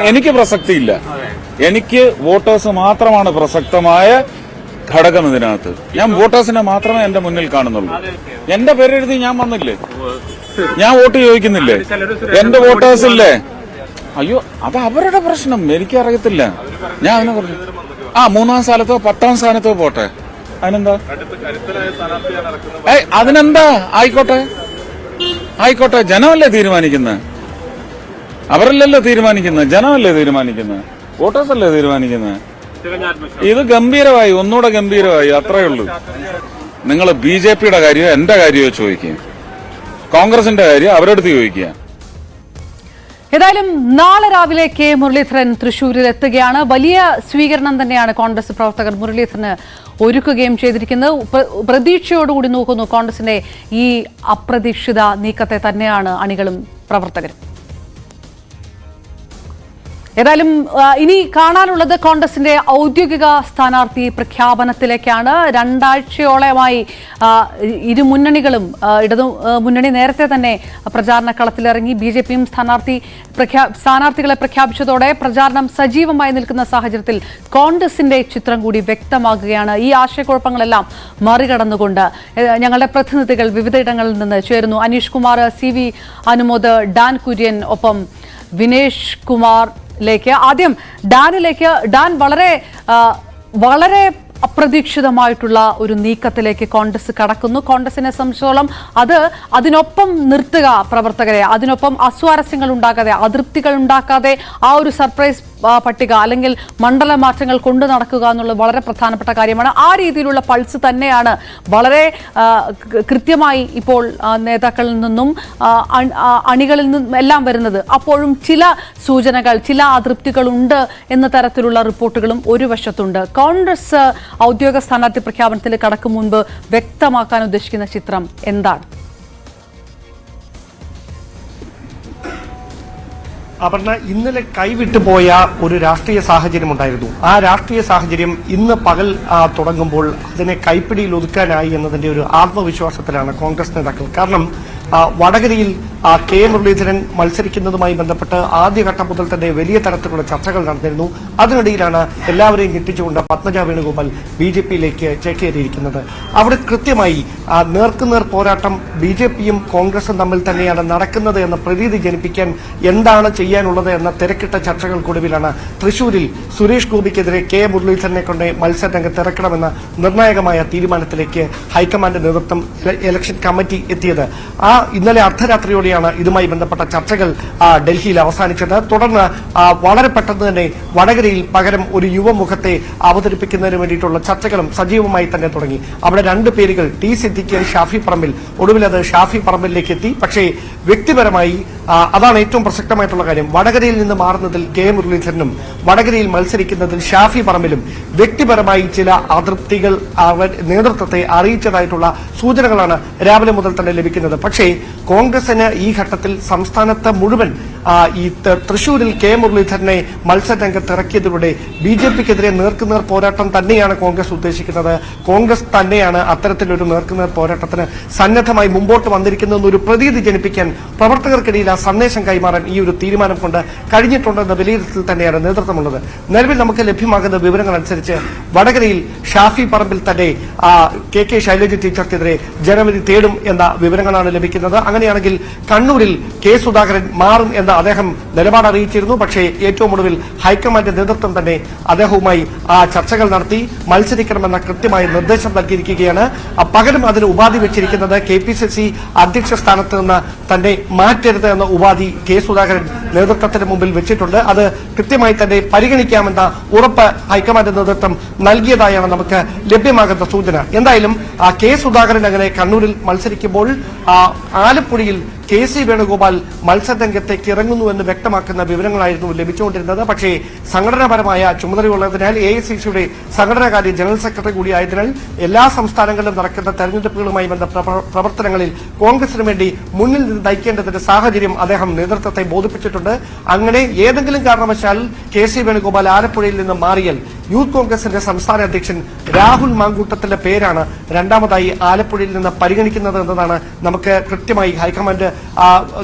എനിക്ക് പ്രസക്തിയില്ല. എനിക്ക് വോട്ടേഴ്സ് മാത്രമാണ് പ്രസക്തമായ ഘടകം ഇതിനകത്ത്. ഞാൻ വോട്ടേഴ്സിനെ മാത്രമേ എന്റെ മുന്നിൽ കാണുന്നുള്ളൂ. എന്റെ പേരെഴുതി ഞാൻ വന്നില്ലേ, ഞാൻ വോട്ട് ചോദിക്കുന്നില്ലേ, എന്റെ വോട്ടേഴ്സ് ഇല്ലേ. അയ്യോ, അത് അവരുടെ പ്രശ്നം, എനിക്കറിയത്തില്ല. ഞാൻ അതിനെ കുറിച്ച് 3-ാം സ്ഥാനത്തോ 10-ാം സ്ഥാനത്തോ പോട്ടെ, അതിനെന്താ? അതിനെന്താ? ആയിക്കോട്ടെ. ജനമല്ലേ തീരുമാനിക്കുന്നത്? അവരല്ലല്ലോ തീരുമാനിക്കുന്നത്, ജനമല്ലേ തീരുമാനിക്കുന്നത്, വോട്ടേഴ്സ് അല്ലേ തീരുമാനിക്കുന്നത്. ഇത് ഗംഭീരമായി, ഒന്നുകൂടെ ഗംഭീരമായി, അത്രയേ ഉള്ളൂ. നിങ്ങൾ BJPയുടെ കാര്യമോ എന്റെ കാര്യമോ ചോദിക്കുക, കോൺഗ്രസിന്റെ കാര്യം അവരെടുത്ത് ചോദിക്കുക. ഏതായാലും നാളെ രാവിലെ കെ മുരളീധരൻ തൃശ്ശൂരിൽ എത്തുകയാണ്. വലിയ സ്വീകരണം തന്നെയാണ് കോൺഗ്രസ് പ്രവർത്തകർ മുരളീധരന് ഒരുക്കുകയും ചെയ്തിരിക്കുന്നത്. പ്രതീക്ഷയോടുകൂടി നോക്കുന്നു കോൺഗ്രസിന്റെ ഈ അപ്രതീക്ഷിത നീക്കത്തെ തന്നെയാണ് അണികളും പ്രവർത്തകരും. ഏതായാലും ഇനി കാണാനുള്ളത് കോൺഗ്രസിന്റെ ഔദ്യോഗിക സ്ഥാനാർത്ഥി പ്രഖ്യാപനത്തിലേക്കാണ്. 2 ആഴ്ചയോളമായി ഇരു മുന്നണികളും, ഇടതു മുന്നണി നേരത്തെ തന്നെ പ്രചാരണ കളത്തിലിറങ്ങി. BJPയും സ്ഥാനാർത്ഥികളെ പ്രഖ്യാപിച്ചതോടെ പ്രചാരണം സജീവമായി നിൽക്കുന്ന സാഹചര്യത്തിൽ കോൺഗ്രസിന്റെ ചിത്രം കൂടി വ്യക്തമാകുകയാണ്. ഈ ആശയക്കുഴപ്പങ്ങളെല്ലാം മറികടന്നുകൊണ്ട് ഞങ്ങളുടെ പ്രതിനിധികൾ വിവിധയിടങ്ങളിൽ നിന്ന് ചേരുന്നു. അനീഷ് കുമാർ, CV അനുമോദ്, ഡാൻ കുര്യൻ, ഒപ്പം വിനേഷ് കുമാർ ആദ്യം ഡാനിലേക്ക്. ഡാൻ, വളരെ അപ്രതീക്ഷിതമായിട്ടുള്ള ഒരു നീക്കത്തിലേക്ക് കോൺഗ്രസ് കടക്കുന്നു. കോൺഗ്രസിനെ സംബന്ധിച്ചോളം അതിനൊപ്പം നിർത്തുക പ്രവർത്തകരെ, അതിനൊപ്പം അസ്വാരസ്യങ്ങൾ ഉണ്ടാക്കാതെ, അതൃപ്തികൾ ഉണ്ടാക്കാതെ ആ ഒരു സർപ്രൈസ് പട്ടിക അല്ലെങ്കിൽ മണ്ഡല മാറ്റങ്ങൾ കൊണ്ടു നടക്കുക എന്നുള്ളത് വളരെ പ്രധാനപ്പെട്ട കാര്യമാണ്. ആ രീതിയിലുള്ള പൾസ് തന്നെയാണ് വളരെ കൃത്യമായി ഇപ്പോൾ നേതാക്കളിൽ നിന്നും അണികളിൽ നിന്നും എല്ലാം വരുന്നത്. അപ്പോഴും ചില സൂചനകൾ, ചില അതൃപ്തികൾ ഉണ്ട് എന്ന തരത്തിലുള്ള റിപ്പോർട്ടുകളും ഒരു വശത്തുണ്ട്. കോൺഗ്രസ് ഔദ്യോഗിക സ്ഥാനാർത്ഥി പ്രഖ്യാപനത്തിൽ കടക്കും മുൻപ് വ്യക്തമാക്കാൻ ഉദ്ദേശിക്കുന്ന ചിത്രം എന്താണ്? അപർണ, ഇന്നലെ കൈവിട്ടുപോയ ഒരു രാഷ്ട്രീയ സാഹചര്യം ഉണ്ടായിരുന്നു. ആ രാഷ്ട്രീയ സാഹചര്യം ഇന്ന് പകൽ തുടങ്ങുമ്പോൾ അതിനെ കൈപ്പിടിയിൽ ഒതുക്കാനായി എന്നതിന്റെ ഒരു ആത്മവിശ്വാസത്തിലാണ് കോൺഗ്രസ് നേതാക്കൾ. കാരണം വടകരയിൽ കെ മുരളീധരൻ മത്സരിക്കുന്നതുമായി ബന്ധപ്പെട്ട് ആദ്യഘട്ടം മുതൽ തന്നെ വലിയ തരത്തിലുള്ള ചർച്ചകൾ നടന്നിരുന്നു. അതിനിടയിലാണ് എല്ലാവരെയും ഞെട്ടിച്ചുകൊണ്ട് പത്മജ വേണുഗോപാൽ BJPയിലേക്ക് ചേക്കേറിയിരിക്കുന്നത്. അവിടെ കൃത്യമായി നേർക്കുനേർ പോരാട്ടം BJPയും കോൺഗ്രസും തമ്മിൽ തന്നെയാണ് നടക്കുന്നത് എന്ന പ്രതീതി ജനിപ്പിക്കാൻ എന്താണ് ചെയ്യാനുള്ളത് എന്ന തിരക്കിട്ട ചർച്ചകൾക്കൊടുവിലാണ് തൃശൂരിൽ സുരേഷ് ഗോപിക്കെതിരെ കെ മുരളീധരനെ കൊണ്ട് മത്സര രംഗത്തിറക്കണമെന്ന നിർണായകമായ തീരുമാനത്തിലേക്ക് ഹൈക്കമാൻഡ് നേതൃത്വം ഇലക്ഷൻ കമ്മിറ്റി എത്തിയത്. ആ ഇന്നലെ അർദ്ധരാത്രിയോടെയാണ് ഇതുമായി ബന്ധപ്പെട്ട ചർച്ചകൾ ഡൽഹിയിൽ അവസാനിച്ചത്. തുടർന്ന് വളരെ പെട്ടെന്ന് തന്നെ വടകരയിൽ പകരം ഒരു യുവമുഖത്തെ അവതരിപ്പിക്കുന്നതിന് വേണ്ടിയിട്ടുള്ള ചർച്ചകളും സജീവമായി തന്നെ തുടങ്ങി. അവിടെ രണ്ട് പേരുകൾ ടി സിദ്ദിഖ്, ഷാഫി പറമ്പിൽ. ഒടുവിൽ അത് ഷാഫി പറമ്പിലേക്ക് എത്തി. പക്ഷേ വ്യക്തിപരമായി അതാണ് ഏറ്റവും പ്രസക്തമായിട്ടുള്ള കാര്യം. വടകരയിൽ നിന്ന് മാറുന്നതിൽ കെ മുരളീധരനും വടകരയിൽ മത്സരിക്കുന്നതിൽ ഷാഫി പറമ്പിലും വ്യക്തിപരമായി ചില അതൃപ്തികൾ നേതൃത്വത്തെ അറിയിച്ചതായിട്ടുള്ള സൂചനകളാണ് രാവിലെ മുതൽ തന്നെ ലഭിക്കുന്നത്. പക്ഷേ കോൺഗ്രസിന് ഈ ഘട്ടത്തിൽ സംസ്ഥാനത്ത് മുഴുവൻ ഈ തൃശൂരിൽ കെ മുരളീധരനെ മത്സരരംഗത്ത് ഇറക്കിയതിലൂടെ BJPക്കെതിരെ നേർക്കുനേർ പോരാട്ടം തന്നെയാണ് കോൺഗ്രസ് ഉദ്ദേശിക്കുന്നത്. കോൺഗ്രസ് തന്നെയാണ് അത്തരത്തിലൊരു നേർക്കുനേർ പോരാട്ടത്തിന് സന്നദ്ധമായി മുമ്പോട്ട് വന്നിരിക്കുന്നതെന്നൊരു പ്രതീതി ജനിപ്പിക്കാൻ പ്രവർത്തകർക്കിടയിൽ ആ സന്ദേശം കൈമാറാൻ ഈ ഒരു തീരുമാനം കൊണ്ട് കഴിഞ്ഞിട്ടുണ്ടെന്ന വിലയിരുത്തൽ തന്നെയാണ് നേതൃത്വമുള്ളത്. നിലവിൽ നമുക്ക് ലഭ്യമാകുന്ന വിവരങ്ങൾ അനുസരിച്ച് വടകരയിൽ ഷാഫി പറമ്പിൽ തന്നെ കെ ശൈലജ ടീച്ചർക്കെതിരെ ജനവിധി തേടും എന്ന വിവരങ്ങളാണ് ലഭിക്കുന്നത്. അങ്ങനെയാണെങ്കിൽ കണ്ണൂരിൽ കെ സുധാകരൻ മാറും എന്ന അദ്ദേഹം നിലപാട് അറിയിച്ചിരുന്നു. പക്ഷേ ഏറ്റവും ഒടുവിൽ ഹൈക്കമാൻഡ് നേതൃത്വം തന്നെ അദ്ദേഹവുമായി ചർച്ചകൾ നടത്തി മത്സരിക്കണമെന്ന കൃത്യമായ നിർദ്ദേശം നൽകിയിരിക്കുകയാണ്. പകരം അതിന് ഉപാധി വെച്ചിരിക്കുന്നത് KPCC അധ്യക്ഷ സ്ഥാനത്ത് നിന്ന് തന്നെ മാറ്റരുത് എന്ന ഉപാധി കെ സുധാകരൻ നേതൃത്വത്തിന് മുമ്പിൽ വെച്ചിട്ടുണ്ട്. അത് കൃത്യമായി തന്നെ പരിഗണിക്കാമെന്ന ഉറപ്പ് ഹൈക്കമാൻഡ് നേതൃത്വം നൽകിയതായാണ് നമുക്ക് ലഭ്യമാകുന്ന സൂചന. എന്തായാലും കെ സുധാകരൻ അങ്ങനെ കണ്ണൂരിൽ മത്സരിക്കുമ്പോൾ ആലപ്പുഴയിൽ KC വേണുഗോപാൽ മത്സരരംഗത്തേക്ക് ഇറങ്ങുന്നുവെന്ന് വ്യക്തമാക്കുന്ന വിവരങ്ങളായിരുന്നു ലഭിച്ചുകൊണ്ടിരുന്നത്. പക്ഷേ സംഘടനാപരമായ ചുമതലയുള്ളതിനാൽ AICCയുടെ സംഘടനാകാര്യ ജനറൽ സെക്രട്ടറി കൂടിയായതിനാൽ എല്ലാ സംസ്ഥാനങ്ങളിലും നടക്കുന്ന തെരഞ്ഞെടുപ്പുകളുമായി ബന്ധപ്പെട്ട പ്രവർത്തനങ്ങളിൽ കോൺഗ്രസിന് വേണ്ടി മുന്നിൽ നിന്ന് നയിക്കേണ്ടതിന്റെ സാഹചര്യം അദ്ദേഹം നേതൃത്വത്തെ ബോധിപ്പിച്ചിട്ടുണ്ട്. അങ്ങനെ ഏതെങ്കിലും കാരണവശാൽ KC വേണുഗോപാൽ ആലപ്പുഴയിൽ നിന്ന് മാറിയാൽ യൂത്ത് കോൺഗ്രസിന്റെ സംസ്ഥാന അധ്യക്ഷൻ രാഹുൽ മാങ്കൂട്ടത്തിന്റെ പേരാണ് രണ്ടാമതായി ആലപ്പുഴയിൽ നിന്ന് പരിഗണിക്കുന്നത് എന്നതാണ് നമുക്ക് കൃത്യമായി ഹൈക്കമാൻഡ്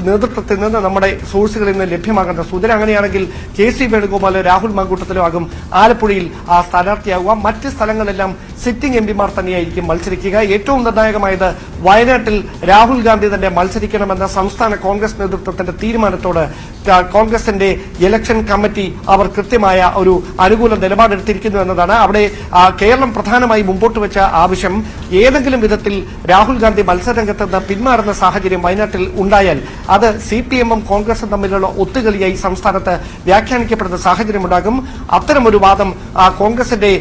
നേതൃത്വത്തിൽ നിന്ന് നമ്മുടെ സോഴ്സുകളിൽ നിന്ന് ലഭ്യമാകുന്ന സൂചന. അങ്ങനെയാണെങ്കിൽ KC വേണുഗോപാലോ രാഹുൽ മാങ്കൂട്ടത്തിലോ ആകും ആലപ്പുഴയിൽ സ്ഥാനാർത്ഥിയാകുക. മറ്റ് സ്ഥലങ്ങളെല്ലാം സിറ്റിംഗ് MPമാർ തന്നെയായിരിക്കും മത്സരിക്കുക. ഏറ്റവും നിർണായകമായത് വയനാട്ടിൽ രാഹുൽ ഗാന്ധി തന്നെ മത്സരിക്കണമെന്ന സംസ്ഥാന കോൺഗ്രസ് നേതൃത്വത്തിന്റെ തീരുമാനത്തോട് കോൺഗ്രസിന്റെ ഇലക്ഷൻ കമ്മിറ്റി അവർ കൃത്യമായ ഒരു അനുകൂല നിലപാടെടുത്തിരിക്കുന്നു എന്നതാണ്. അവിടെ കേരളം പ്രധാനമായി മുമ്പോട്ട് വെച്ച ആവശ്യം ഏതെങ്കിലും വിധത്തിൽ രാഹുൽ ഗാന്ധി മത്സരരംഗത്ത് നിന്ന് പിന്മാറുന്ന സാഹചര്യം വയനാട്ടിൽ ഉണ്ടായാൽ അത് CPMഉം കോൺഗ്രസും തമ്മിലുള്ള ഒത്തുകളിയായി സംസ്ഥാനത്ത് വ്യാഖ്യാനിക്കപ്പെടുന്ന സാഹചര്യമുണ്ടാകും. അത്തരമൊരു വാദം കോൺഗ്രസിന്റെ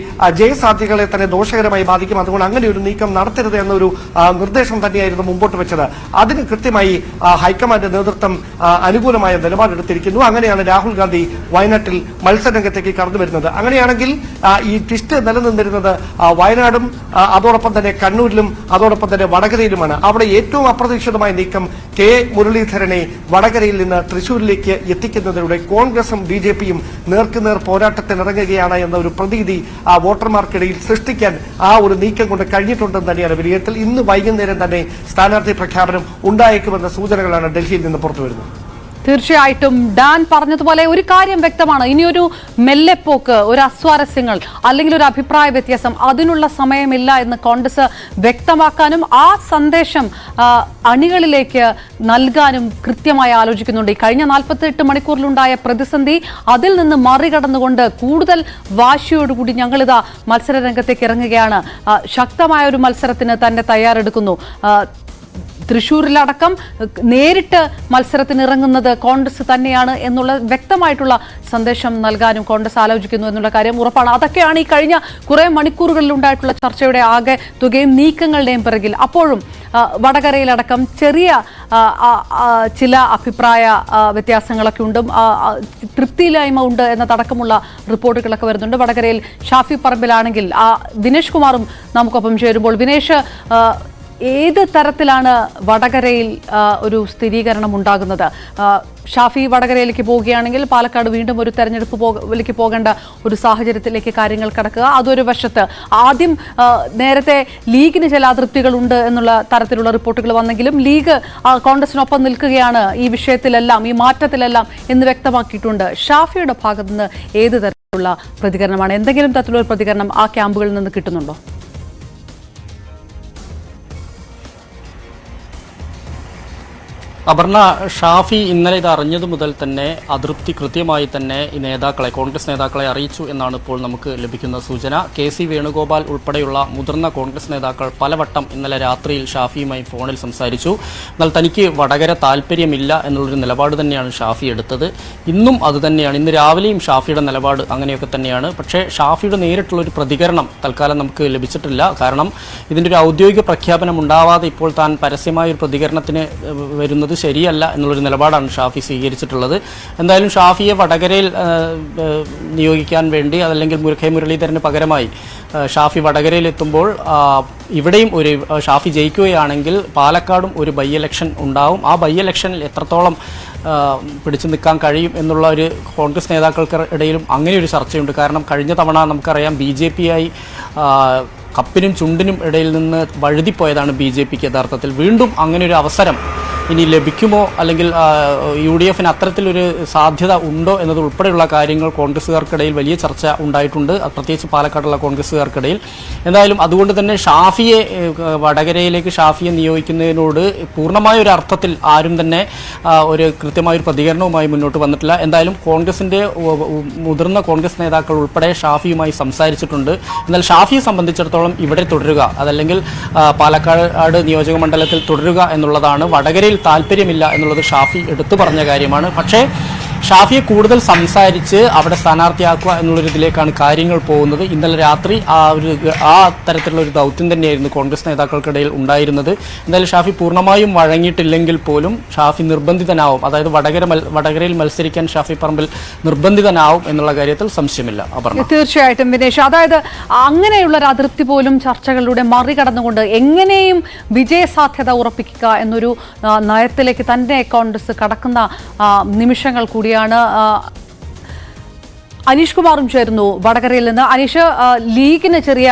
ജയസാധ്യതകളെ തന്നെ ദോഷകരമായി ബാധിക്കും. അതുകൊണ്ട് അങ്ങനെ ഒരു നീക്കം നടത്തരുത് എന്നൊരു നിർദ്ദേശം തന്നെയായിരുന്നു മുമ്പോട്ട് വെച്ചത്. അതിന് കൃത്യമായി ഹൈക്കമാൻഡ് നേതൃത്വം അനുകൂലമായ നിലപാടെടുത്തിരിക്കുന്നു. അങ്ങനെയാണ് രാഹുൽ ഗാന്ധി വയനാട്ടിൽ മത്സരരംഗത്തേക്ക് കടന്നു വരുന്നത്. അങ്ങനെയാണെങ്കിൽ ഈ ട്വിസ്റ്റ് നിലനിന്നിരുന്നത് വയനാടും അതോടൊപ്പം തന്നെ കണ്ണൂരിലും അതോടൊപ്പം തന്നെ വടകരയിലുമാണ്. അവിടെ ഏറ്റവും അപ്രതീക്ഷിതമായ നീക്കം കെ മുരളീധരനെ വടകരയിൽ നിന്ന് തൃശൂരിലേക്ക് എത്തിക്കുന്നതിലൂടെ കോൺഗ്രസും BJPയും നേർക്കുനേർ പോരാട്ടത്തിനിറങ്ങുകയാണ് എന്ന ഒരു പ്രതീതി വോട്ടർമാർക്കിടയിൽ സൃഷ്ടിക്കാൻ ആ ഒരു നീക്കം കൊണ്ട് കഴിഞ്ഞിട്ടുണ്ടെന്ന് തന്നെയാണ് വിലയിരുത്തൽ. ഇന്ന് വൈകുന്നേരം തന്നെ സ്ഥാനാർത്ഥി പ്രഖ്യാപനം ഉണ്ടായേക്കുമെന്ന സൂചനകളാണ് ഡൽഹിയിൽ നിന്ന് പുറത്തുവരുന്നത്. തീർച്ചയായിട്ടും ഡാൻ പറഞ്ഞതുപോലെ ഒരു കാര്യം വ്യക്തമാണ്. ഇനിയൊരു മെല്ലെപ്പോക്ക്, ഒരു അസ്വാരസ്യങ്ങൾ അല്ലെങ്കിൽ ഒരു അഭിപ്രായ വ്യത്യാസം അതിനുള്ള സമയമില്ല എന്ന് കോൺഗ്രസ് വ്യക്തമാക്കാനും ആ സന്ദേശം അണികളിലേക്ക് നൽകാനും കൃത്യമായി ആലോചിക്കുന്നുണ്ട്. ഈ കഴിഞ്ഞ 48 മണിക്കൂറിലുണ്ടായ പ്രതിസന്ധി അതിൽ നിന്ന് മറികടന്നുകൊണ്ട് കൂടുതൽ വാശിയോടുകൂടി ഞങ്ങളിതാ മത്സര രംഗത്തേക്ക് ഇറങ്ങുകയാണ്. ശക്തമായ ഒരു മത്സരത്തിന് തന്നെ തയ്യാറെടുക്കുന്നു. തൃശ്ശൂരിലടക്കം നേരിട്ട് മത്സരത്തിന് ഇറങ്ങുന്നത് കോൺഗ്രസ് തന്നെയാണ് എന്നുള്ള വ്യക്തമായിട്ടുള്ള സന്ദേശം നൽകാനും കോൺഗ്രസ് ആലോചിക്കുന്നു എന്നുള്ള കാര്യം ഉറപ്പാണ്. അതൊക്കെയാണ് ഈ കഴിഞ്ഞ കുറെ മണിക്കൂറുകളിലുണ്ടായിട്ടുള്ള ചർച്ചയുടെ ആകെ തുകയും നീക്കങ്ങളുടെയും പിറകിൽ. അപ്പോഴും വടകരയിലടക്കം ചെറിയ ചില അഭിപ്രായ വ്യത്യാസങ്ങളൊക്കെ ഉണ്ട്, തൃപ്തിയില്ലായ്മ ഉണ്ട് എന്നതടക്കമുള്ള റിപ്പോർട്ടുകളൊക്കെ വരുന്നുണ്ട്. വടകരയിൽ ഷാഫി പറമ്പിലാണെങ്കിൽ ദിനേശ് കുമാറും നമുക്കൊപ്പം ചേരുമ്പോൾ, വിനേഷ്, ഏത് തരത്തിലാണ് വടകരയിൽ ഒരു സ്ഥിരീകരണം ഉണ്ടാകുന്നത്? ഷാഫി വടകരയിലേക്ക് പോവുകയാണെങ്കിൽ പാലക്കാട് വീണ്ടും ഒരു തെരഞ്ഞെടുപ്പിലേക്ക് പോകേണ്ട ഒരു സാഹചര്യത്തിലേക്ക് കാര്യങ്ങൾ കടക്കുക. അതൊരു വശത്ത് ആദ്യം നേരത്തെ ലീഗിന് ചില അതൃപ്തികളുണ്ട് എന്നുള്ള തരത്തിലുള്ള റിപ്പോർട്ടുകൾ വന്നെങ്കിലും ലീഗ് കോൺഗ്രസിനൊപ്പം നിൽക്കുകയാണ് ഈ വിഷയത്തിലെല്ലാം, ഈ മാറ്റത്തിലെല്ലാം എന്ന് വ്യക്തമാക്കിയിട്ടുണ്ട്. ഷാഫിയുടെ ഭാഗത്ത് നിന്ന് ഏത് തരത്തിലുള്ള പ്രതികരണമാണ്? എന്തെങ്കിലും തരത്തിലുള്ള ഒരു പ്രതികരണം ആ ക്യാമ്പുകളിൽ നിന്ന് കിട്ടുന്നുണ്ടോ? അപർണ, ഷാഫി ഇന്നലെ ഇത് അറിഞ്ഞതു മുതൽ തന്നെ അതൃപ്തി കൃത്യമായി തന്നെ ഈ നേതാക്കളെ, കോൺഗ്രസ് നേതാക്കളെ അറിയിച്ചു എന്നാണ് ഇപ്പോൾ നമുക്ക് ലഭിക്കുന്ന സൂചന. KC വേണുഗോപാൽ ഉൾപ്പെടെയുള്ള മുതിർന്ന കോൺഗ്രസ് നേതാക്കൾ പലവട്ടം ഇന്നലെ രാത്രിയിൽ ഷാഫിയുമായി ഫോണിൽ സംസാരിച്ചു. എന്നാൽ തനിക്ക് വടകര താല്പര്യമില്ല എന്നുള്ളൊരു നിലപാട് തന്നെയാണ് ഷാഫി എടുത്തത്. ഇന്നും അതുതന്നെയാണ്. ഇന്ന് രാവിലെയും ഷാഫിയുടെ നിലപാട് അങ്ങനെയൊക്കെ തന്നെയാണ്. പക്ഷേ ഷാഫിയുടെ നേരിട്ടുള്ളൊരു പ്രതികരണം തൽക്കാലം നമുക്ക് ലഭിച്ചിട്ടില്ല. കാരണം ഇതിൻ്റെ ഒരു ഔദ്യോഗിക പ്രഖ്യാപനം ഉണ്ടാവാതെ ഇപ്പോൾ താൻ പരസ്യമായ ഒരു പ്രതികരണത്തിന് വരുന്നത് ശരിയല്ല എന്നുള്ളൊരു നിലപാടാണ് ഷാഫി സ്വീകരിച്ചിട്ടുള്ളത്. എന്തായാലും ഷാഫിയെ വടകരയിൽ നിയോഗിക്കാൻ വേണ്ടി, അതല്ലെങ്കിൽ കെ മുരളീധരന് പകരമായി ഷാഫി വടകരയിൽ എത്തുമ്പോൾ ഇവിടെയും ഒരു ഷാഫി ജയിക്കുകയാണെങ്കിൽ പാലക്കാടും ഒരു ബൈ ഇലക്ഷൻ ഉണ്ടാവും. ആ ബൈ ഇലക്ഷനിൽ എത്രത്തോളം പിടിച്ചു നിൽക്കാൻ കഴിയും എന്നുള്ള ഒരു കോൺഗ്രസ് നേതാക്കൾക്ക് ഇടയിലും അങ്ങനെ ഒരു ചർച്ചയുണ്ട്. കാരണം കഴിഞ്ഞ തവണ നമുക്കറിയാം BJP ആയി കപ്പിനും ചുണ്ടിനും ഇടയിൽ നിന്ന് വഴുതിപ്പോയതാണ് BJPക്ക് യഥാർത്ഥത്തിൽ. വീണ്ടും അങ്ങനെ ഒരു അവസരം ഇനി ലഭിക്കുമോ, അല്ലെങ്കിൽ UDFന് അത്തരത്തിലൊരു സാധ്യത ഉണ്ടോ എന്നതുൾപ്പെടെയുള്ള കാര്യങ്ങൾ കോൺഗ്രസ്സുകാർക്കിടയിൽ വലിയ ചർച്ച ഉണ്ടായിട്ടുണ്ട്, പ്രത്യേകിച്ച് പാലക്കാടുള്ള കോൺഗ്രസ്സുകാർക്കിടയിൽ. എന്തായാലും അതുകൊണ്ട് തന്നെ വടകരയിലേക്ക് ഷാഫിയെ നിയോഗിക്കുന്നതിനോട് പൂർണ്ണമായ ഒരു അർത്ഥത്തിൽ ആരും തന്നെ ഒരു കൃത്യമായൊരു പ്രതികരണവുമായി മുന്നോട്ട് വന്നിട്ടില്ല. എന്തായാലും കോൺഗ്രസിൻ്റെ മുതിർന്ന കോൺഗ്രസ് നേതാക്കൾ ഉൾപ്പെടെ ഷാഫിയുമായി സംസാരിച്ചിട്ടുണ്ട്. എന്നാൽ ഷാഫിയെ സംബന്ധിച്ചിടത്തോളം ഇവിടെ തുടരുക, അതല്ലെങ്കിൽ പാലക്കാട് നിയോജക മണ്ഡലത്തിൽ തുടരുക എന്നുള്ളതാണ്. വടകരയിൽ താല്പര്യമില്ല എന്നുള്ളത് ഷാഫി എടുത്തു പറഞ്ഞ കാര്യമാണ്. പക്ഷേ ഷാഫിയെ കൂടുതൽ സംസാരിച്ച് അവിടെ സ്ഥാനാർത്ഥിയാക്കുക എന്നുള്ളൊരിതിലേക്കാണ് കാര്യങ്ങൾ പോകുന്നത്. ഇന്നലെ രാത്രി ആ തരത്തിലുള്ള ഒരു ദൗത്യം തന്നെയായിരുന്നു കോൺഗ്രസ് നേതാക്കൾക്കിടയിൽ ഉണ്ടായിരുന്നത്. എന്തായാലും ഷാഫി പൂർണ്ണമായും വഴങ്ങിയിട്ടില്ലെങ്കിൽ പോലും ഷാഫി നിർബന്ധിതനാവും, അതായത് വടകരയിൽ മത്സരിക്കാൻ ഷാഫി പറമ്പിൽ നിർബന്ധിതനാവും എന്നുള്ള കാര്യത്തിൽ സംശയമില്ല. തീർച്ചയായിട്ടും വിനേഷ്, അതായത് അങ്ങനെയുള്ള ഒരു അതൃപ്തി പോലും ചർച്ചകളിലൂടെ മറികടന്നുകൊണ്ട് എങ്ങനെയും വിജയസാധ്യത ഉറപ്പിക്കുക എന്നൊരു നയത്തിലേക്ക് തന്നെ കോൺഗ്രസ് കടക്കുന്ന നിമിഷങ്ങൾ കൂടിയാണ്. അനീഷ് കുമാറും ചേരുന്നു വടകരയിൽ നിന്ന്. അനീഷ്, ലീഗിന് ചെറിയ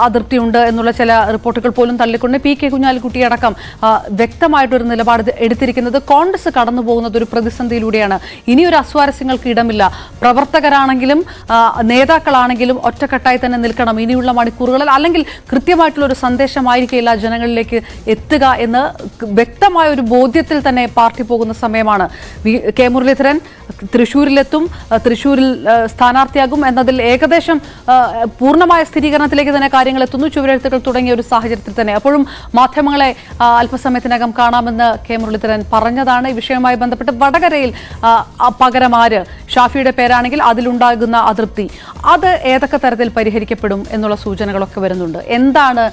അതൃപ്തിയുണ്ട് എന്നുള്ള ചില റിപ്പോർട്ടുകൾ പോലും തള്ളിക്കൊണ്ട് PK കുഞ്ഞാലിക്കുട്ടി അടക്കം വ്യക്തമായിട്ടൊരു നിലപാട് എടുത്തിരിക്കുന്നത് കോൺഗ്രസ് കടന്നു പോകുന്നത് ഒരു പ്രതിസന്ധിയിലൂടെയാണ്. ഇനിയൊരു അസ്വാരസ്യങ്ങൾക്ക് ഇടമില്ല. പ്രവർത്തകരാണെങ്കിലും നേതാക്കളാണെങ്കിലും ഒറ്റക്കെട്ടായി തന്നെ നിൽക്കണം ഇനിയുള്ള മണിക്കൂറുകളിൽ, അല്ലെങ്കിൽ കൃത്യമായിട്ടുള്ളൊരു സന്ദേശമായിരിക്കില്ല ജനങ്ങളിലേക്ക് എത്തുക എന്ന് വ്യക്തമായ ഒരു ബോധ്യത്തിൽ തന്നെ പാർട്ടി പോകുന്ന സമയമാണ്. കെ മുരളീധരൻ തൃശ്ശൂരിലെത്തും, തൃശ്ശൂരിൽ സ്ഥാനാർത്ഥിയാകും എന്നതിൽ ഏകദേശം പൂർണ്ണമായ സ്ഥിരീകരണത്തിലേക്ക് തന്നെ കാര്യങ്ങൾ എത്തുന്നു. ചുവരെഴുത്തുകൾ തുടങ്ങിയ ഒരു സാഹചര്യത്തിൽ തന്നെ അപ്പോഴും മാധ്യമങ്ങളെ അല്പസമയത്തിനകം കാണാമെന്ന് കെ മുരളീധരൻ പറഞ്ഞതാണ്. ഈ വിഷയവുമായി ബന്ധപ്പെട്ട് വടകരയിൽ പകരമാര് ഷാഫിയുടെ പേരാണെങ്കിൽ അതിലുണ്ടാകുന്ന അതൃപ്തി അത് ഏതൊക്കെ തരത്തിൽ പരിഹരിക്കപ്പെടും എന്നുള്ള സൂചനകളൊക്കെ വരുന്നുണ്ട്. എന്താണ്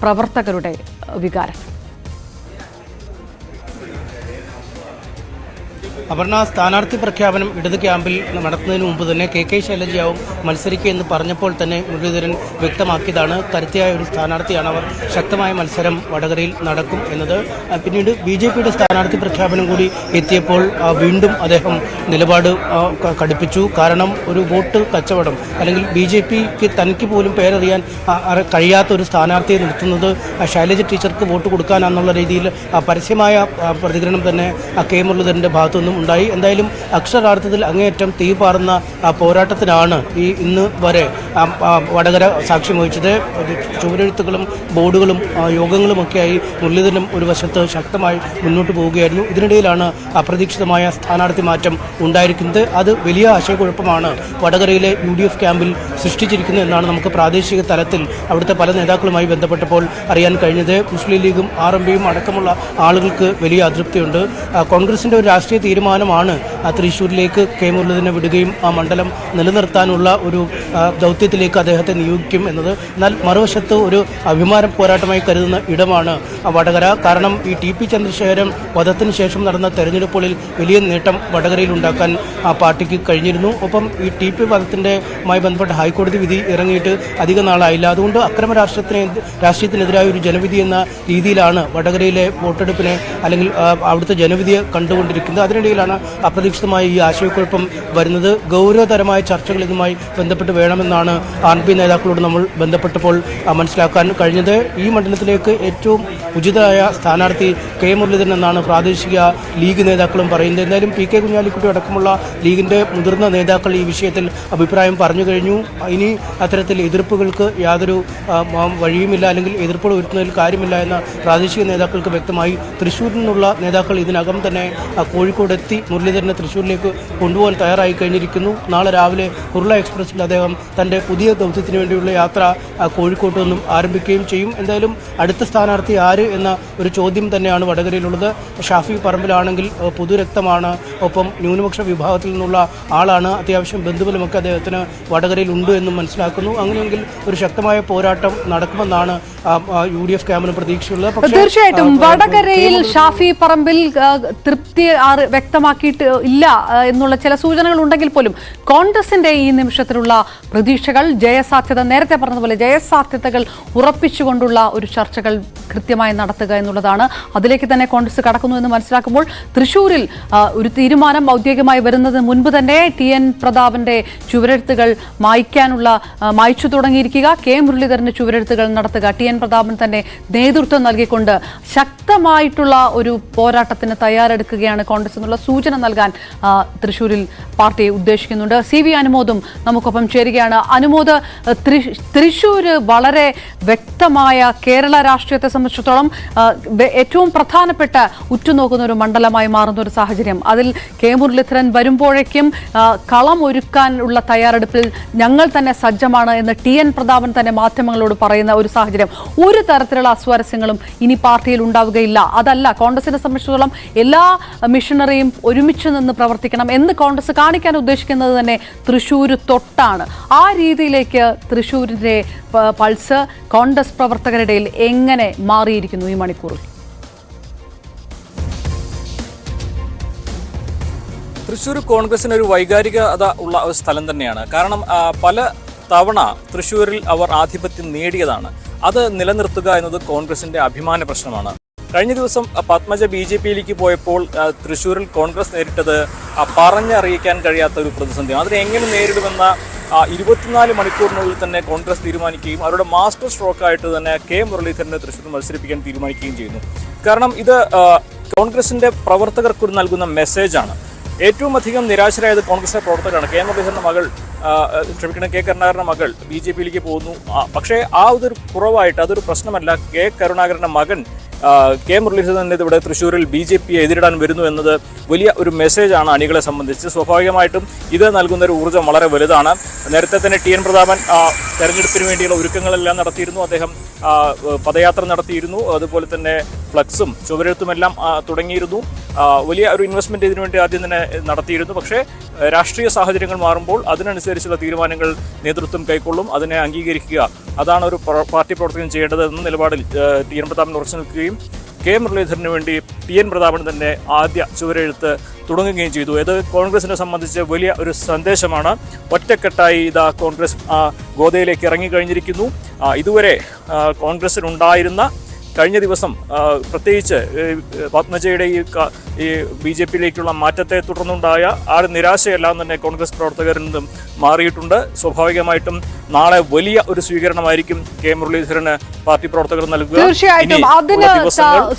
പ്രവർത്തകരുടെ വികാരം? അപർണ, സ്ഥാനാർത്ഥി പ്രഖ്യാപനം ഇടത് ക്യാമ്പിൽ നടത്തുന്നതിന് മുമ്പ് തന്നെ KK ശൈലജയാവും മത്സരിക്കുക എന്ന് പറഞ്ഞപ്പോൾ തന്നെ മുരളീധരൻ വ്യക്തമാക്കിയതാണ് കരുത്തിയായ ഒരു സ്ഥാനാർത്ഥിയാണ് അവർ, ശക്തമായ മത്സരം വടകരയിൽ നടക്കും എന്നത്. പിന്നീട് BJPയുടെ സ്ഥാനാർത്ഥി പ്രഖ്യാപനം കൂടി എത്തിയപ്പോൾ വീണ്ടും അദ്ദേഹം നിലപാട് കടുപ്പിച്ചു. കാരണം ഒരു വോട്ട് കച്ചവടം, അല്ലെങ്കിൽ BJPക്ക് തനിക്ക് പോലും പേരറിയാൻ കഴിയാത്ത ഒരു സ്ഥാനാർത്ഥിയെ നിർത്തുന്നത് ശൈലജ ടീച്ചർക്ക് വോട്ട് കൊടുക്കാനെന്നുള്ള രീതിയിൽ പരസ്യമായ പ്രതികരണം തന്നെ കെ മുരളീധരൻ്റെ ഭാഗത്തുനിന്നും ഉണ്ടായി. എന്തായാലും അക്ഷരാർത്ഥത്തിൽ അങ്ങേയറ്റം തീപാറുന്ന പോരാട്ടത്തിനാണ് ഇന്ന് വരെ വടകര സാക്ഷ്യം വഹിച്ചത്. ചുവരെഴുത്തുകളും ബോർഡുകളും യോഗങ്ങളുമൊക്കെയായി മുരളീധരനും ഒരു വശത്ത് ശക്തമായി മുന്നോട്ട് പോവുകയായിരുന്നു. ഇതിനിടയിലാണ് അപ്രതീക്ഷിതമായ സ്ഥാനാർത്ഥി മാറ്റം ഉണ്ടായിരിക്കുന്നത്. അത് വലിയ ആശയക്കുഴപ്പമാണ് വടകരയിലെ UDF ക്യാമ്പിൽ സൃഷ്ടിച്ചിരിക്കുന്നത് എന്നാണ് നമുക്ക് പ്രാദേശിക തലത്തിൽ അവിടുത്തെ പല നേതാക്കളുമായി ബന്ധപ്പെട്ടപ്പോൾ അറിയാൻ കഴിഞ്ഞത്. മുസ്ലിം ലീഗും RMPയും അടക്കമുള്ള ആളുകൾക്ക് വലിയ അതൃപ്തിയുണ്ട്. കോൺഗ്രസിൻ്റെ ഒരു രാഷ്ട്രീയ തീരുമാനമാണ് തൃശ്ശൂരിലേക്ക് കെ മുരളീധരനെ വിടുകയും ആ മണ്ഡലം നിലനിർത്താനുള്ള ഒരു ദൗത്യത്തിലേക്ക് അദ്ദേഹത്തെ നിയോഗിക്കും എന്നത്. എന്നാൽ മറുവശത്ത് ഒരു അഭിമാന പോരാട്ടമായി കരുതുന്ന ഇടമാണ് വടകര. കാരണം ഈ TP ചന്ദ്രശേഖരൻ വധത്തിന് ശേഷം നടന്ന തെരഞ്ഞെടുപ്പുകളിൽ വലിയ നേട്ടം വടകരയിൽ ഉണ്ടാക്കാൻ പാർട്ടിക്ക് കഴിഞ്ഞിരുന്നു. ഒപ്പം ഈ TP വധത്തിൻ്റെമായി ബന്ധപ്പെട്ട ഹൈക്കോടതി വിധി ഇറങ്ങിയിട്ട് അധിക നാളായില്ല. അതുകൊണ്ട് അക്രമ രാഷ്ട്രീയത്തിനെതിരായ ഒരു ജനവിധി എന്ന രീതിയിലാണ് വടകരയിലെ വോട്ടെടുപ്പിനെ അല്ലെങ്കിൽ അവിടുത്തെ ജനവിധിയെ കണ്ടുകൊണ്ടിരിക്കുന്നത്. അതിനിടെ ഇതിനിടയിലാണ് അപ്രതീക്ഷിതമായി ഈ ആശയക്കുഴപ്പം വരുന്നത്. ഗൗരവതരമായ ചർച്ചകൾ ഇതുമായി ബന്ധപ്പെട്ട് വേണമെന്നാണ് RNP നേതാക്കളോട് നമ്മൾ ബന്ധപ്പെട്ടപ്പോൾ മനസ്സിലാക്കാൻ കഴിഞ്ഞത്. ഈ മണ്ഡലത്തിലേക്ക് ഏറ്റവും ഉചിതമായ സ്ഥാനാർത്ഥി കെ മുരളീധരൻ എന്നാണ് പ്രാദേശിക ലീഗ് നേതാക്കളും പറയുന്നത്. എന്തായാലും PK കുഞ്ഞാലിക്കുട്ടി അടക്കമുള്ള ലീഗിന്റെ മുതിർന്ന നേതാക്കൾ ഈ വിഷയത്തിൽ അഭിപ്രായം പറഞ്ഞു കഴിഞ്ഞു. ഇനി അത്തരത്തിൽ എതിർപ്പുകൾക്ക് യാതൊരു വഴിയുമില്ല, അല്ലെങ്കിൽ എതിർപ്പുകൾ ഉയർത്തുന്നതിൽ കാര്യമില്ല എന്ന പ്രാദേശിക നേതാക്കൾക്ക് വ്യക്തമായി. തൃശ്ശൂരിൽ നിന്നുള്ള നേതാക്കൾ ഇതിനകം തന്നെ കോഴിക്കോട് എത്തി മുരളീധരനെ തൃശ്ശൂരിലേക്ക് കൊണ്ടുപോകാൻ തയ്യാറായി കഴിഞ്ഞിരിക്കുന്നു. നാളെ രാവിലെ കുർള എക്സ്പ്രസിൽ അദ്ദേഹം തന്റെ പുതിയ ദൗത്യത്തിന് വേണ്ടിയുള്ള യാത്ര കോഴിക്കോട്ട് നിന്നും ആരംഭിക്കുകയും ചെയ്യും. എന്തായാലും അടുത്ത സ്ഥാനാർത്ഥി ആര് എന്ന ഒരു ചോദ്യം തന്നെയാണ് വടകരയിലുള്ളത്. ഷാഫി പറമ്പിലാണെങ്കിൽ പൊതുരക്തമാണ്, ഒപ്പം ന്യൂനപക്ഷ വിഭാഗത്തിൽ നിന്നുള്ള ആളാണ്, അത്യാവശ്യം ബന്ധുബലമൊക്കെ അദ്ദേഹത്തിന് വടകരയിൽ ഉണ്ട് എന്നും മനസ്സിലാക്കുന്നു. അങ്ങനെയെങ്കിൽ ഒരു ശക്തമായ പോരാട്ടം നടക്കുമെന്നാണ് UDF ക്യാമ്പിന് പ്രതീക്ഷയുള്ളത്. തീർച്ചയായിട്ടും വടകരയിൽ ഷാഫി പറമ്പിൽ തൃപ്തി വ്യക്തമാക്കിയിട്ട് ഇല്ല എന്നുള്ള ചില സൂചനകൾ ഉണ്ടെങ്കിൽ പോലും കോൺഗ്രസിന്റെ ഈ നിമിഷത്തിലുള്ള പ്രതീക്ഷകൾ, ജയസാധ്യത, നേരത്തെ പറഞ്ഞതുപോലെ ജയസാധ്യതകൾ ഉറപ്പിച്ചുകൊണ്ടുള്ള ഒരു ചർച്ചകൾ കൃത്യമായി നടത്തുക എന്നുള്ളതാണ്. അതിലേക്ക് തന്നെ കോൺഗ്രസ് കടക്കുന്നു എന്ന് മനസ്സിലാക്കുമ്പോൾ തൃശ്ശൂരിൽ ഒരു തീരുമാനം ഔദ്യോഗികമായി വരുന്നതിന് മുൻപ് തന്നെ TN പ്രതാപന്റെ ചുവരെഴുത്തുകൾ മായ്ച്ചു തുടങ്ങിയിരിക്കുക, കെ മുരളീധരന്റെ ചുവരെഴുത്തുകൾ നടത്തുക, TN പ്രതാപൻ തന്നെ നേതൃത്വം നൽകിക്കൊണ്ട് ശക്തമായിട്ടുള്ള ഒരു പോരാട്ടത്തിന് തയ്യാറെടുക്കുകയാണ് കോൺഗ്രസ് എന്നുള്ള സൂചന നൽകാൻ തൃശ്ശൂരിൽ പാർട്ടി ഉദ്ദേശിക്കുന്നുണ്ട്. CV അനുമോദും നമുക്കൊപ്പം ചേരുകയാണ്. അനുമോദ്, തൃശ്ശൂര് വളരെ വ്യക്തമായ കേരള രാഷ്ട്രീയത്തെ സംബന്ധിച്ചിടത്തോളം ഏറ്റവും പ്രധാനപ്പെട്ട ഉറ്റുനോക്കുന്ന ഒരു മണ്ഡലമായി മാറുന്ന ഒരു സാഹചര്യം. അതിൽ കെ മുരളീധരൻ വരുമ്പോഴേക്കും കളം ഒരുക്കാനുള്ള തയ്യാറെടുപ്പിൽ ഞങ്ങൾ തന്നെ സജ്ജമാണ് എന്ന് TN പ്രതാപൻ തന്നെ മാധ്യമങ്ങളോട് പറയുന്ന ഒരു സാഹചര്യം. ഒരു തരത്തിലുള്ള അസ്വാരസ്യങ്ങളും ഇനി പാർട്ടിയിൽ ഉണ്ടാവുകയില്ല. അതല്ല, കോൺഗ്രസിനെ സംബന്ധിച്ചിടത്തോളം എല്ലാ മിഷണറിയും ഒരുമിച്ച് നിന്ന് പ്രവർത്തിക്കണം എന്ന് കോൺഗ്രസ് കാണിക്കാൻ ഉദ്ദേശിക്കുന്നത് തന്നെ തൃശ്ശൂർ തൊട്ടാണ്. ആ രീതിയിലേക്ക് തൃശ്ശൂരിന്റെ പൾസ് കോൺഗ്രസ് പ്രവർത്തകരുടെ ഇടയിൽ എങ്ങനെ മാറിയിരിക്കുന്നു ഈ മണിക്കൂറിൽ? തൃശ്ശൂർ കോൺഗ്രസിന് ഒരു വൈകാരികത ഉള്ള ഒരു സ്ഥലം തന്നെയാണ്. കാരണം പല തവണ തൃശ്ശൂരിൽ അവർ ആധിപത്യം നേടിയതാണ്. അത് നിലനിർത്തുക എന്നത് കോൺഗ്രസിന്റെ അഭിമാന പ്രശ്നമാണ്. കഴിഞ്ഞ ദിവസം പത്മജ BJPയിലേക്ക് പോയപ്പോൾ തൃശ്ശൂരിൽ കോൺഗ്രസ് നേരിട്ടത് പറഞ്ഞറിയിക്കാൻ കഴിയാത്ത ഒരു പ്രതിസന്ധിയാണ്. അതിനെ എങ്ങനെ നേരിടുമെന്ന 24 മണിക്കൂറിനുള്ളിൽ തന്നെ കോൺഗ്രസ് തീരുമാനിക്കുകയും അവരുടെ മാസ്റ്റർ സ്ട്രോക്കായിട്ട് തന്നെ കെ മുരളീധരനെ തൃശ്ശൂരിൽ മത്സരിപ്പിക്കാൻ തീരുമാനിക്കുകയും ചെയ്യുന്നു. കാരണം ഇത് കോൺഗ്രസിന്റെ പ്രവർത്തകർക്ക് നൽകുന്ന മെസ്സേജാണ്. ഏറ്റവും അധികം നിരാശരായത് കോൺഗ്രസിന്റെ പ്രവർത്തകരാണ്. കെ മുരളീധരന്റെ മകൾ കെ കരുണാകരന്റെ മകൾ BJPയിലേക്ക് പോകുന്നു. പക്ഷേ ആ ഒരു കുറവായിട്ട് അതൊരു പ്രശ്നമല്ല. കെ കരുണാകരന്റെ മകൻ കെ മുരളീധരൻ ഇവിടെ തൃശ്ശൂരിൽ BJPയെ എതിരിടാൻ വരുന്നു എന്നത് വലിയ ഒരു മെസ്സേജാണ് അണികളെ സംബന്ധിച്ച്. സ്വാഭാവികമായിട്ടും ഇത് നൽകുന്ന ഒരു ഊർജ്ജം വളരെ വലുതാണ്. നേരത്തെ തന്നെ TN പ്രതാപൻ തെരഞ്ഞെടുപ്പിന് വേണ്ടിയുള്ള ഒരുക്കങ്ങളെല്ലാം നടത്തിയിരുന്നു. അദ്ദേഹം പദയാത്ര നടത്തിയിരുന്നു. അതുപോലെ തന്നെ ഫ്ലക്സും ചുവരെഴുത്തുമെല്ലാം തുടങ്ങിയിരുന്നു. വലിയ ഒരു ഇൻവെസ്റ്റ്മെന്റ് ഇതിനു വേണ്ടി ആദ്യം തന്നെ നടത്തിയിരുന്നു. പക്ഷേ രാഷ്ട്രീയ സാഹചര്യങ്ങൾ മാറുമ്പോൾ അതിനനുസരിച്ചുള്ള തീരുമാനങ്ങൾ നേതൃത്വം കൈക്കൊള്ളും, അതിനെ അംഗീകരിക്കുക, അതാണ് ഒരു പാർട്ടി പ്രവർത്തകൻ ചെയ്യേണ്ടത് എന്ന നിലപാടിൽ TN പ്രതാപൻ ഉറച്ചു നിൽക്കുകയും കെ മുരളീധരന് വേണ്ടി TN പ്രതാപൻ തന്നെ ആദ്യ ചുവരെഴുത്ത് തുടങ്ങുകയും ചെയ്തു. ഇത് കോൺഗ്രസിനെ സംബന്ധിച്ച് വലിയ ഒരു സന്ദേശമാണ്. ഒറ്റക്കെട്ടായി ഇതാ കോൺഗ്രസ് ഗോദയിലേക്ക് ഇറങ്ങിക്കഴിഞ്ഞിരിക്കുന്നു. ഇതുവരെ കോൺഗ്രസിനുണ്ടായിരുന്ന കഴിഞ്ഞ ദിവസം പ്രത്യേകിച്ച് പത്മജയുടെ ഈ BJPയിലേക്കുള്ള മാറ്റത്തെ തുടർന്നുണ്ടായ ആ നിരാശയെല്ലാം തന്നെ കോൺഗ്രസ് പ്രവർത്തകരിൽ നിന്നും മാറിയിട്ടുണ്ട്. സ്വാഭാവികമായിട്ടും നാളെ വലിയ ഒരു സ്വീകരണമായിരിക്കും കെ മുരളീധരന് പാർട്ടി പ്രവർത്തകർ നൽകുക. തീർച്ചയായിട്ടും അതിന്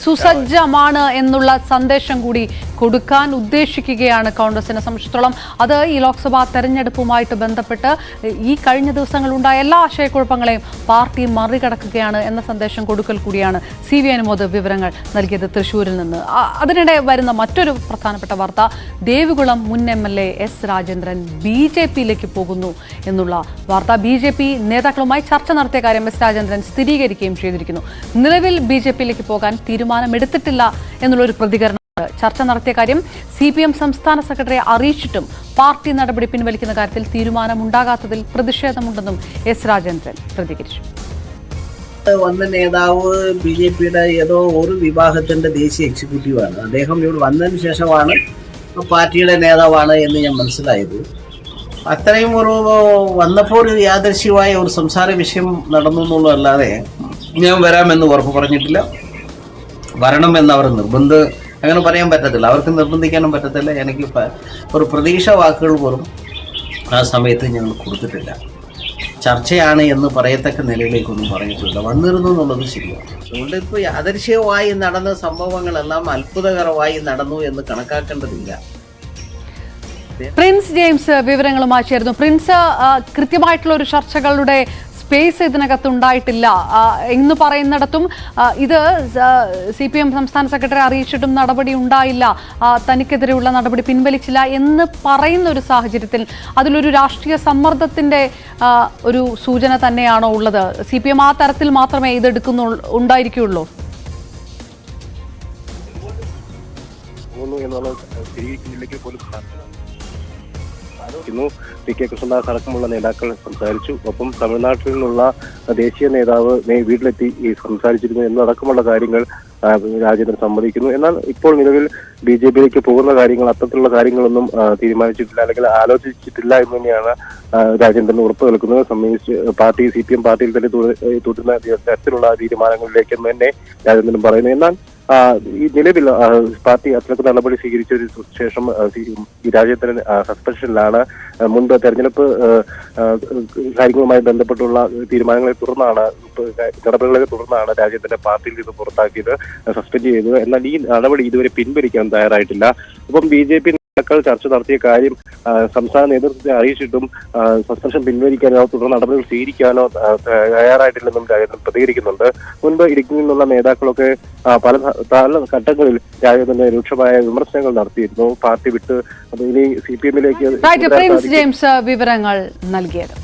സുസജ്ജമാണ് എന്നുള്ള സന്ദേശം കൂടി കൊടുക്കാൻ ഉദ്ദേശിക്കുകയാണ് കോൺഗ്രസിനെ സംബന്ധിച്ചിടത്തോളം. അത് ഈ ലോക്സഭാ തെരഞ്ഞെടുപ്പുമായിട്ട് ബന്ധപ്പെട്ട് ഈ കഴിഞ്ഞ ദിവസങ്ങളുണ്ടായ എല്ലാ ആശയക്കുഴപ്പങ്ങളെയും പാർട്ടി മറികടക്കുകയാണ് എന്ന സന്ദേശം കൊടുക്കൽ കൂടിയാണ്. CV അനുമോദ് വിവരങ്ങൾ നൽകിയത് തൃശ്ശൂരിൽ നിന്ന്. അതിനിടെ വരുന്ന മറ്റൊരു പ്രധാനപ്പെട്ട വാർത്ത, ദേവികുളം മുൻ MLA S രാജേന്ദ്രൻ BJPയിലേക്ക് പോകുന്നു എന്നുള്ള വാർത്ത. BJP നേതാക്കളുമായി ചർച്ച നടത്തിയ കാര്യം S രാജേന്ദ്രൻ സ്ഥിരീകരിക്കുകയും ചെയ്തിരിക്കുന്നു. നിലവിൽ BJPയിലേക്ക് പോകാൻ തീരുമാനമെടുത്തിട്ടില്ല എന്നുള്ളൊരു പ്രതികരണം. ചർച്ച നടത്തിയ കാര്യം CPM സംസ്ഥാന സെക്രട്ടറിയെ അറിയിച്ചിട്ടും പാർട്ടി നടപടി പിൻവലിക്കുന്ന കാര്യത്തിൽ തീരുമാനമുണ്ടാകാത്തതിൽ പ്രതിഷേധമുണ്ടെന്നും S രാജേന്ദ്രൻ പ്രതികരിച്ചു. വന്ന നേതാവ് BJPയുടെ ഏതോ ഒരു വിഭാഗത്തിന്റെ ദേശീയ എക്സിക്യൂട്ടീവാണ്. അദ്ദേഹം ഇവിടെ വന്നതിന് ശേഷമാണ് പാർട്ടിയുടെ നേതാവാണ് എന്ന് ഞാൻ മനസ്സിലായത്. അത്രയും ഒരു വന്നപ്പോൾ ഒരു യാദൃശ്യമായ ഒരു സംസാര വിഷയം നടന്നു എന്നുള്ളതല്ലാതെ ഞാൻ വരാമെന്ന് ഉറപ്പ് പറഞ്ഞിട്ടില്ല. വരണമെന്ന് അവർ അങ്ങനെ പറയാൻ പറ്റത്തില്ല, അവർക്ക് നിർബന്ധിക്കാനും പറ്റത്തില്ല. എനിക്ക് ഒരു പ്രതീക്ഷ വാക്കുകൾ പോലും ആ സമയത്ത് ഞങ്ങൾ കൊടുത്തിട്ടില്ല. ചർച്ചയാണ് എന്ന് പറയത്തക്ക നിലയിലേക്കൊന്നും പറയത്തില്ല. വന്നിരുന്നു എന്നുള്ളത് ശരിയാണ്. അതുകൊണ്ട് ഇപ്പോൾ യാദൃശ്യമായി നടന്ന സംഭവങ്ങളെല്ലാം അത്ഭുതകരമായി നടന്നു എന്ന് കണക്കാക്കേണ്ടതില്ല. പ്രിൻസ് ജെയിംസ് വിവരങ്ങളുമായി ചേർന്നു. പ്രിൻസ്, കൃത്യമായിട്ടുള്ള ഒരു ചർച്ചകളുടെ സ്പേസ് ഇതിനകത്ത് ഉണ്ടായിട്ടില്ല എന്ന് പറയുന്നിടത്തും ഇത് CPM സംസ്ഥാന സെക്രട്ടറി അറിയിച്ചിട്ടും നടപടി ഉണ്ടായില്ല, തനിക്കെതിരെയുള്ള നടപടി പിൻവലിച്ചില്ല എന്ന് പറയുന്ന ഒരു സാഹചര്യത്തിൽ അതിലൊരു രാഷ്ട്രീയ സമ്മർദ്ദത്തിന്റെ ഒരു സൂചന തന്നെയാണോ ഉള്ളത്? CPM ആ തരത്തിൽ മാത്രമേ ഇത് ഉണ്ടായിരിക്കുള്ളൂ? PK കൃഷ്ണദാസ് അടക്കമുള്ള നേതാക്കൾ സംസാരിച്ചു. ഒപ്പം തമിഴ്നാട്ടിൽ നിന്നുള്ള ദേശീയ നേതാവ് വീട്ടിലെത്തി സംസാരിച്ചിരുന്നു എന്നടക്കമുള്ള കാര്യങ്ങൾ രാജേന്ദ്രൻ സമ്മതിക്കുന്നു. എന്നാൽ ഇപ്പോൾ നിലവിൽ BJPയിലേക്ക് പോകുന്ന കാര്യങ്ങൾ, അത്തരത്തിലുള്ള കാര്യങ്ങളൊന്നും തീരുമാനിച്ചിട്ടില്ല, അല്ലെങ്കിൽ ആലോചിച്ചിട്ടില്ല എന്ന് തന്നെയാണ് രാജേന്ദ്രൻ ഉറപ്പ് നൽകുന്നത്. സംബന്ധിച്ച് പാർട്ടി CPM പാർട്ടിയിൽ തന്നെ തുടരുന്ന തരത്തിലുള്ള തീരുമാനങ്ങളിലേക്ക് തന്നെ രാജേന്ദ്രൻ പറയുന്നു. എന്നാൽ ഈ നിലവിൽ പാർട്ടി അത്തരത്തിൽ നടപടി സ്വീകരിച്ചതിനു ശേഷം രാജേന്ദ്രൻ സസ്പെൻഷനിലാണ്. മുൻപ് തെരഞ്ഞെടുപ്പ് കാര്യങ്ങളുമായി ബന്ധപ്പെട്ടുള്ള തീരുമാനങ്ങളെ തുടർന്നാണ്, നടപടികളെ തുടർന്നാണ് രാജേന്ദ്രനെ പാർട്ടിയിൽ നിന്ന് പുറത്താക്കിയത്, സസ്പെൻഡ് ചെയ്തത്. എന്നാൽ ഈ നടപടി ഇതുവരെ പിൻവലിക്കാൻ തയ്യാറായിട്ടില്ല. അപ്പം BJP നേതാക്കൾ ചർച്ച നടത്തിയ കാര്യം സംസ്ഥാന നേതൃത്വത്തെ അറിയിച്ചിട്ടും സസ്പെൻഷൻ പിൻവലിക്കാനോ തുടർ നടപടികൾ സ്വീകരിക്കാനോ തയ്യാറായിട്ടില്ലെന്നും രാജേന്ദ്രൻ പ്രതികരിക്കുന്നുണ്ട്. മുൻപ് ഇടുക്കിയിൽ നിന്നുള്ള നേതാക്കളൊക്കെ പല ഘട്ടങ്ങളിൽ രാജേന്ദ്രന് രൂക്ഷമായ വിമർശനങ്ങൾ നടത്തിയിരുന്നു. പാർട്ടി വിട്ട് ഇനി CPMയിലേക്ക് പ്രിൻസ് ജെയിംസ് വിവരങ്ങൾ നൽകിയത്.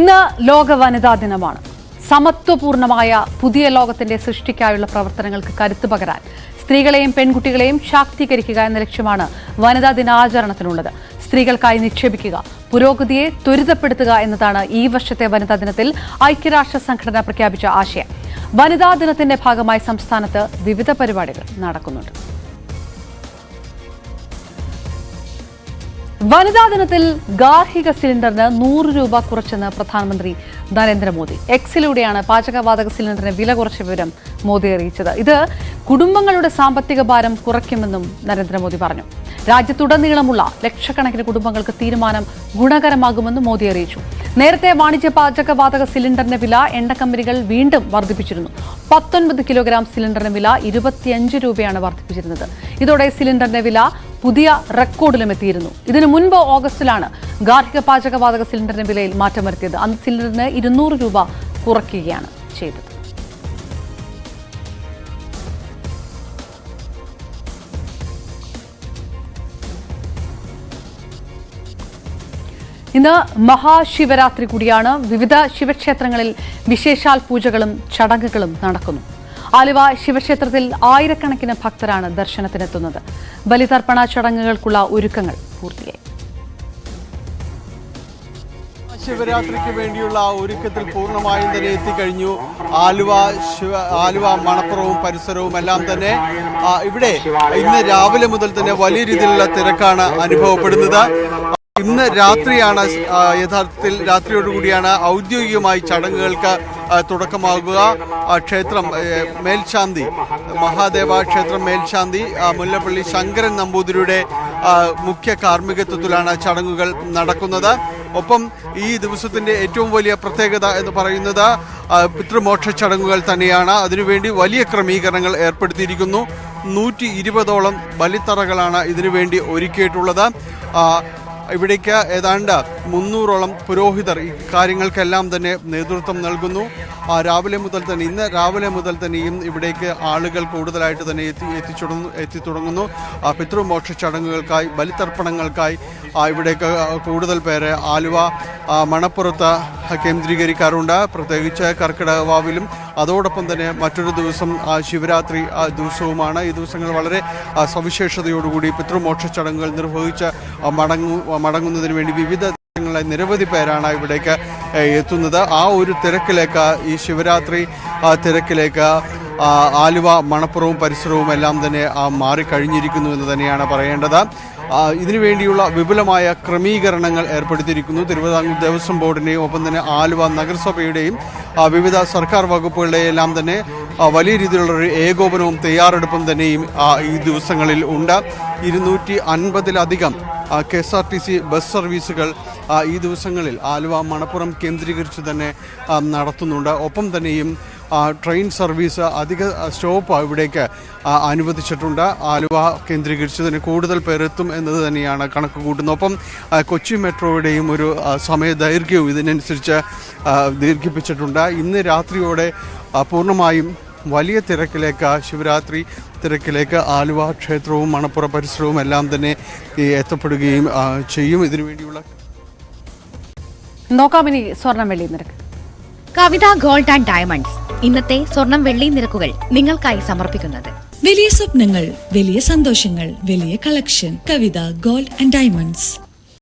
ഇന്ന് ലോക വനിതാ ദിനമാണ്. സമത്വപൂർണമായ പുതിയ ലോകത്തിന്റെ സൃഷ്ടിക്കായുള്ള പ്രവർത്തനങ്ങൾക്ക് കരുത്തു പകരാൻ സ്ത്രീകളെയും പെൺകുട്ടികളെയും ശാക്തീകരിക്കുക എന്ന ലക്ഷ്യമാണ് വനിതാ ദിനാചരണത്തിനുള്ളത്. സ്ത്രീകൾക്കായി നിക്ഷേപിക്കുക, പുരോഗതിയെ ത്വരിതപ്പെടുത്തുക എന്നതാണ് ഈ വർഷത്തെ വനിതാ ദിനത്തിൽ ഐക്യരാഷ്ട്ര സംഘടന പ്രഖ്യാപിച്ച ആശയം. വനിതാ ദിനത്തിന്റെ ഭാഗമായി സംസ്ഥാനത്ത് വിവിധ പരിപാടികൾ നടക്കുന്നുണ്ട്. വനിതാ ദിനത്തിൽ ഗാർഹിക സിലിണ്ടറിന് 100 രൂപ കുറച്ചെന്ന് പ്രധാനമന്ത്രി നരേന്ദ്രമോദി. എക്സിലൂടെയാണ് പാചകവാതക സിലിണ്ടറിന് വില കുറച്ച വിവരം മോദി അറിയിച്ചത്. ഇത് കുടുംബങ്ങളുടെ സാമ്പത്തിക ഭാരം കുറയ്ക്കുമെന്നും നരേന്ദ്രമോദി പറഞ്ഞു. രാജ്യത്തുടനീളമുള്ള ലക്ഷക്കണക്കിന് കുടുംബങ്ങൾക്ക് തീരുമാനം ഗുണകരമാകുമെന്നും മോദി അറിയിച്ചു. നേരത്തെ വാണിജ്യ പാചകവാതക സിലിണ്ടറിന്റെ വില എണ്ണ കമ്പനികൾ വീണ്ടും വർദ്ധിപ്പിച്ചിരുന്നു. 19 കിലോഗ്രാം സിലിണ്ടറിന്റെ വില 25 രൂപയാണ് വർദ്ധിപ്പിച്ചിരുന്നത്. ഇതോടെ സിലിണ്ടറിന്റെ വില പുതിയ റെക്കോർഡിലും എത്തിയിരുന്നു. ഇതിനു മുൻപ് ഓഗസ്റ്റിലാണ് ഗാർഹിക പാചകവാതക സിലിണ്ടറിന്റെ വിലയിൽ മാറ്റം വരുത്തിയത്. അന്ന് സിലിണ്ടറിന് 200 രൂപ കുറയ്ക്കുകയാണ് ചെയ്തത്. ഇന്ന് മഹാശിവരാത്രി കൂടിയാണ്. വിവിധ ശിവക്ഷേത്രങ്ങളിൽ വിശേഷാൽ പൂജകളും ചടങ്ങുകളും നടക്കുന്നു. ആലുവ ശിവക്ഷേത്രത്തിൽ ആയിരക്കണക്കിന് ഭക്തരാണ് ദർശനത്തിനെത്തുന്നത്. ബലിതർപ്പണ ചടങ്ങുകൾക്കുള്ള ഒരുക്കങ്ങൾ പൂർത്തിയായി. ശിവരാത്രിക്ക് വേണ്ടിയുള്ള ഒരുക്കത്തിൽ പൂർണ്ണമായും തന്നെ എത്തിക്കഴിഞ്ഞു. ആലുവ മണപ്പുറവും പരിസരവും എല്ലാം തന്നെ ഇവിടെ ഇന്ന് രാവിലെ മുതൽ തന്നെ വലിയ രീതിയിലുള്ള തിരക്കാണ് അനുഭവപ്പെടുന്നത്. ഇന്ന് രാത്രിയാണ് യഥാർത്ഥത്തിൽ രാത്രിയോടുകൂടിയാണ് ഔദ്യോഗികമായി ചടങ്ങുകൾക്ക് തുടക്കമാകുക. ക്ഷേത്രം മേൽശാന്തി, മഹാദേവ ക്ഷേത്രം മേൽശാന്തി മുല്ലപ്പള്ളി ശങ്കരൻ നമ്പൂതിരിയുടെ മുഖ്യ കാർമ്മികത്വത്തിലാണ് ചടങ്ങുകൾ നടക്കുന്നത്. ഒപ്പം ഈ ദിവസത്തിന്റെ ഏറ്റവും വലിയ പ്രത്യേകത എന്ന് പറയുന്നത് പിതൃമോക്ഷ ചടങ്ങുകൾ തന്നെയാണ്. അതിനുവേണ്ടി വലിയ ക്രമീകരണങ്ങൾ ഏർപ്പെടുത്തിയിരിക്കുന്നു. 120ഓളം ബലിത്തറകളാണ് ഇതിനുവേണ്ടി ഒരുക്കിയിട്ടുള്ളത്. ഇവിടേക്ക് ഏതാണ്ട് 300ഓളം പുരോഹിതർ ഈ കാര്യങ്ങൾക്കെല്ലാം തന്നെ നേതൃത്വം നൽകുന്നു. ഇന്ന് രാവിലെ മുതൽ തന്നെയും ഇവിടേക്ക് ആളുകൾ കൂടുതലായിട്ട് തന്നെ എത്തിത്തുടങ്ങുന്നു. പിതൃമോക്ഷ ചടങ്ങുകൾക്കായി, ബലിതർപ്പണങ്ങൾക്കായി ഇവിടേക്ക് കൂടുതൽ പേര് ആലുവ മണപ്പുറത്ത് കേന്ദ്രീകരിക്കാറുണ്ട്. പ്രത്യേകിച്ച് കർക്കിടക വാവിലും അതോടൊപ്പം തന്നെ മറ്റൊരു ദിവസം ശിവരാത്രി ദിവസവുമാണ്. ഈ ദിവസങ്ങൾ വളരെ സവിശേഷതയോടുകൂടി പിതൃമോക്ഷ ചടങ്ങുകൾ നിർവഹിച്ച് മടങ്ങുന്നതിന് വേണ്ടി വിവിധ നിരവധി പേരാണ് ഇവിടേക്ക് എത്തുന്നത്. ആ ഒരു തിരക്കിലേക്ക്, ഈ ശിവരാത്രി തിരക്കിലേക്ക് ആലുവ മണപ്പുറവും പരിസരവും എല്ലാം തന്നെ മാറിക്കഴിഞ്ഞിരിക്കുന്നു എന്ന് തന്നെയാണ് പറയേണ്ടത്. ഇതിനുവേണ്ടിയുള്ള വിപുലമായ ക്രമീകരണങ്ങൾ ഏർപ്പെടുത്തിയിരിക്കുന്നു. തിരുവിതാംകൂർ ദേവസ്വം ബോർഡിൻ്റെയും ഒപ്പം തന്നെ ആലുവ നഗരസഭയുടെയും വിവിധ സർക്കാർ വകുപ്പുകളുടെയും എല്ലാം തന്നെ വലിയ രീതിയിലുള്ള ഒരു ഏകോപനവും തയ്യാറെടുപ്പും തന്നെയും ഈ ദിവസങ്ങളിൽ ഉണ്ട്. 250-ലധികം KSRTC ബസ് സർവീസുകൾ ഈ ദിവസങ്ങളിൽ ആലുവ മണപ്പുറം കേന്ദ്രീകരിച്ച് തന്നെ നടത്തുന്നുണ്ട്. ഒപ്പം തന്നെയും ട്രെയിൻ സർവീസ് അധിക സ്റ്റോപ്പ് ഇവിടേക്ക് അനുവദിച്ചിട്ടുണ്ട്. ആലുവ കേന്ദ്രീകരിച്ച് തന്നെ കൂടുതൽ പേരെത്തും എന്നത് തന്നെയാണ് കണക്ക് കൂട്ടുന്നത്. ഒപ്പം കൊച്ചി മെട്രോയുടെയും ഒരു സമയദൈർഘ്യവും ഇതിനനുസരിച്ച് ദീർഘിപ്പിച്ചിട്ടുണ്ട്. ഇന്ന് രാത്രിയോടെ പൂർണ്ണമായും വലിയ തിരക്കിലേക്ക്, ശിവരാത്രി തിരക്കിലേക്ക് ആലുവ ക്ഷേത്രവും മണപ്പുറ പരിസരവും എല്ലാം തന്നെ എത്തപ്പെടുകയും ചെയ്യും. ഇതിനുവേണ്ടിയുള്ള നോക്കാമിനി സ്വർണം വെള്ളി നിരക്ക്. കവിത ഗോൾഡ് ആൻഡ് ഡയമണ്ട്സ് ഇന്നത്തെ സ്വർണം വെള്ളി നിരക്കുകൾ നിങ്ങൾക്കായി സമർപ്പിക്കുന്നത്. വലിയ സ്വപ്നങ്ങൾ, വലിയ സന്തോഷങ്ങൾ, വലിയ collection. Kavitha gold and diamonds.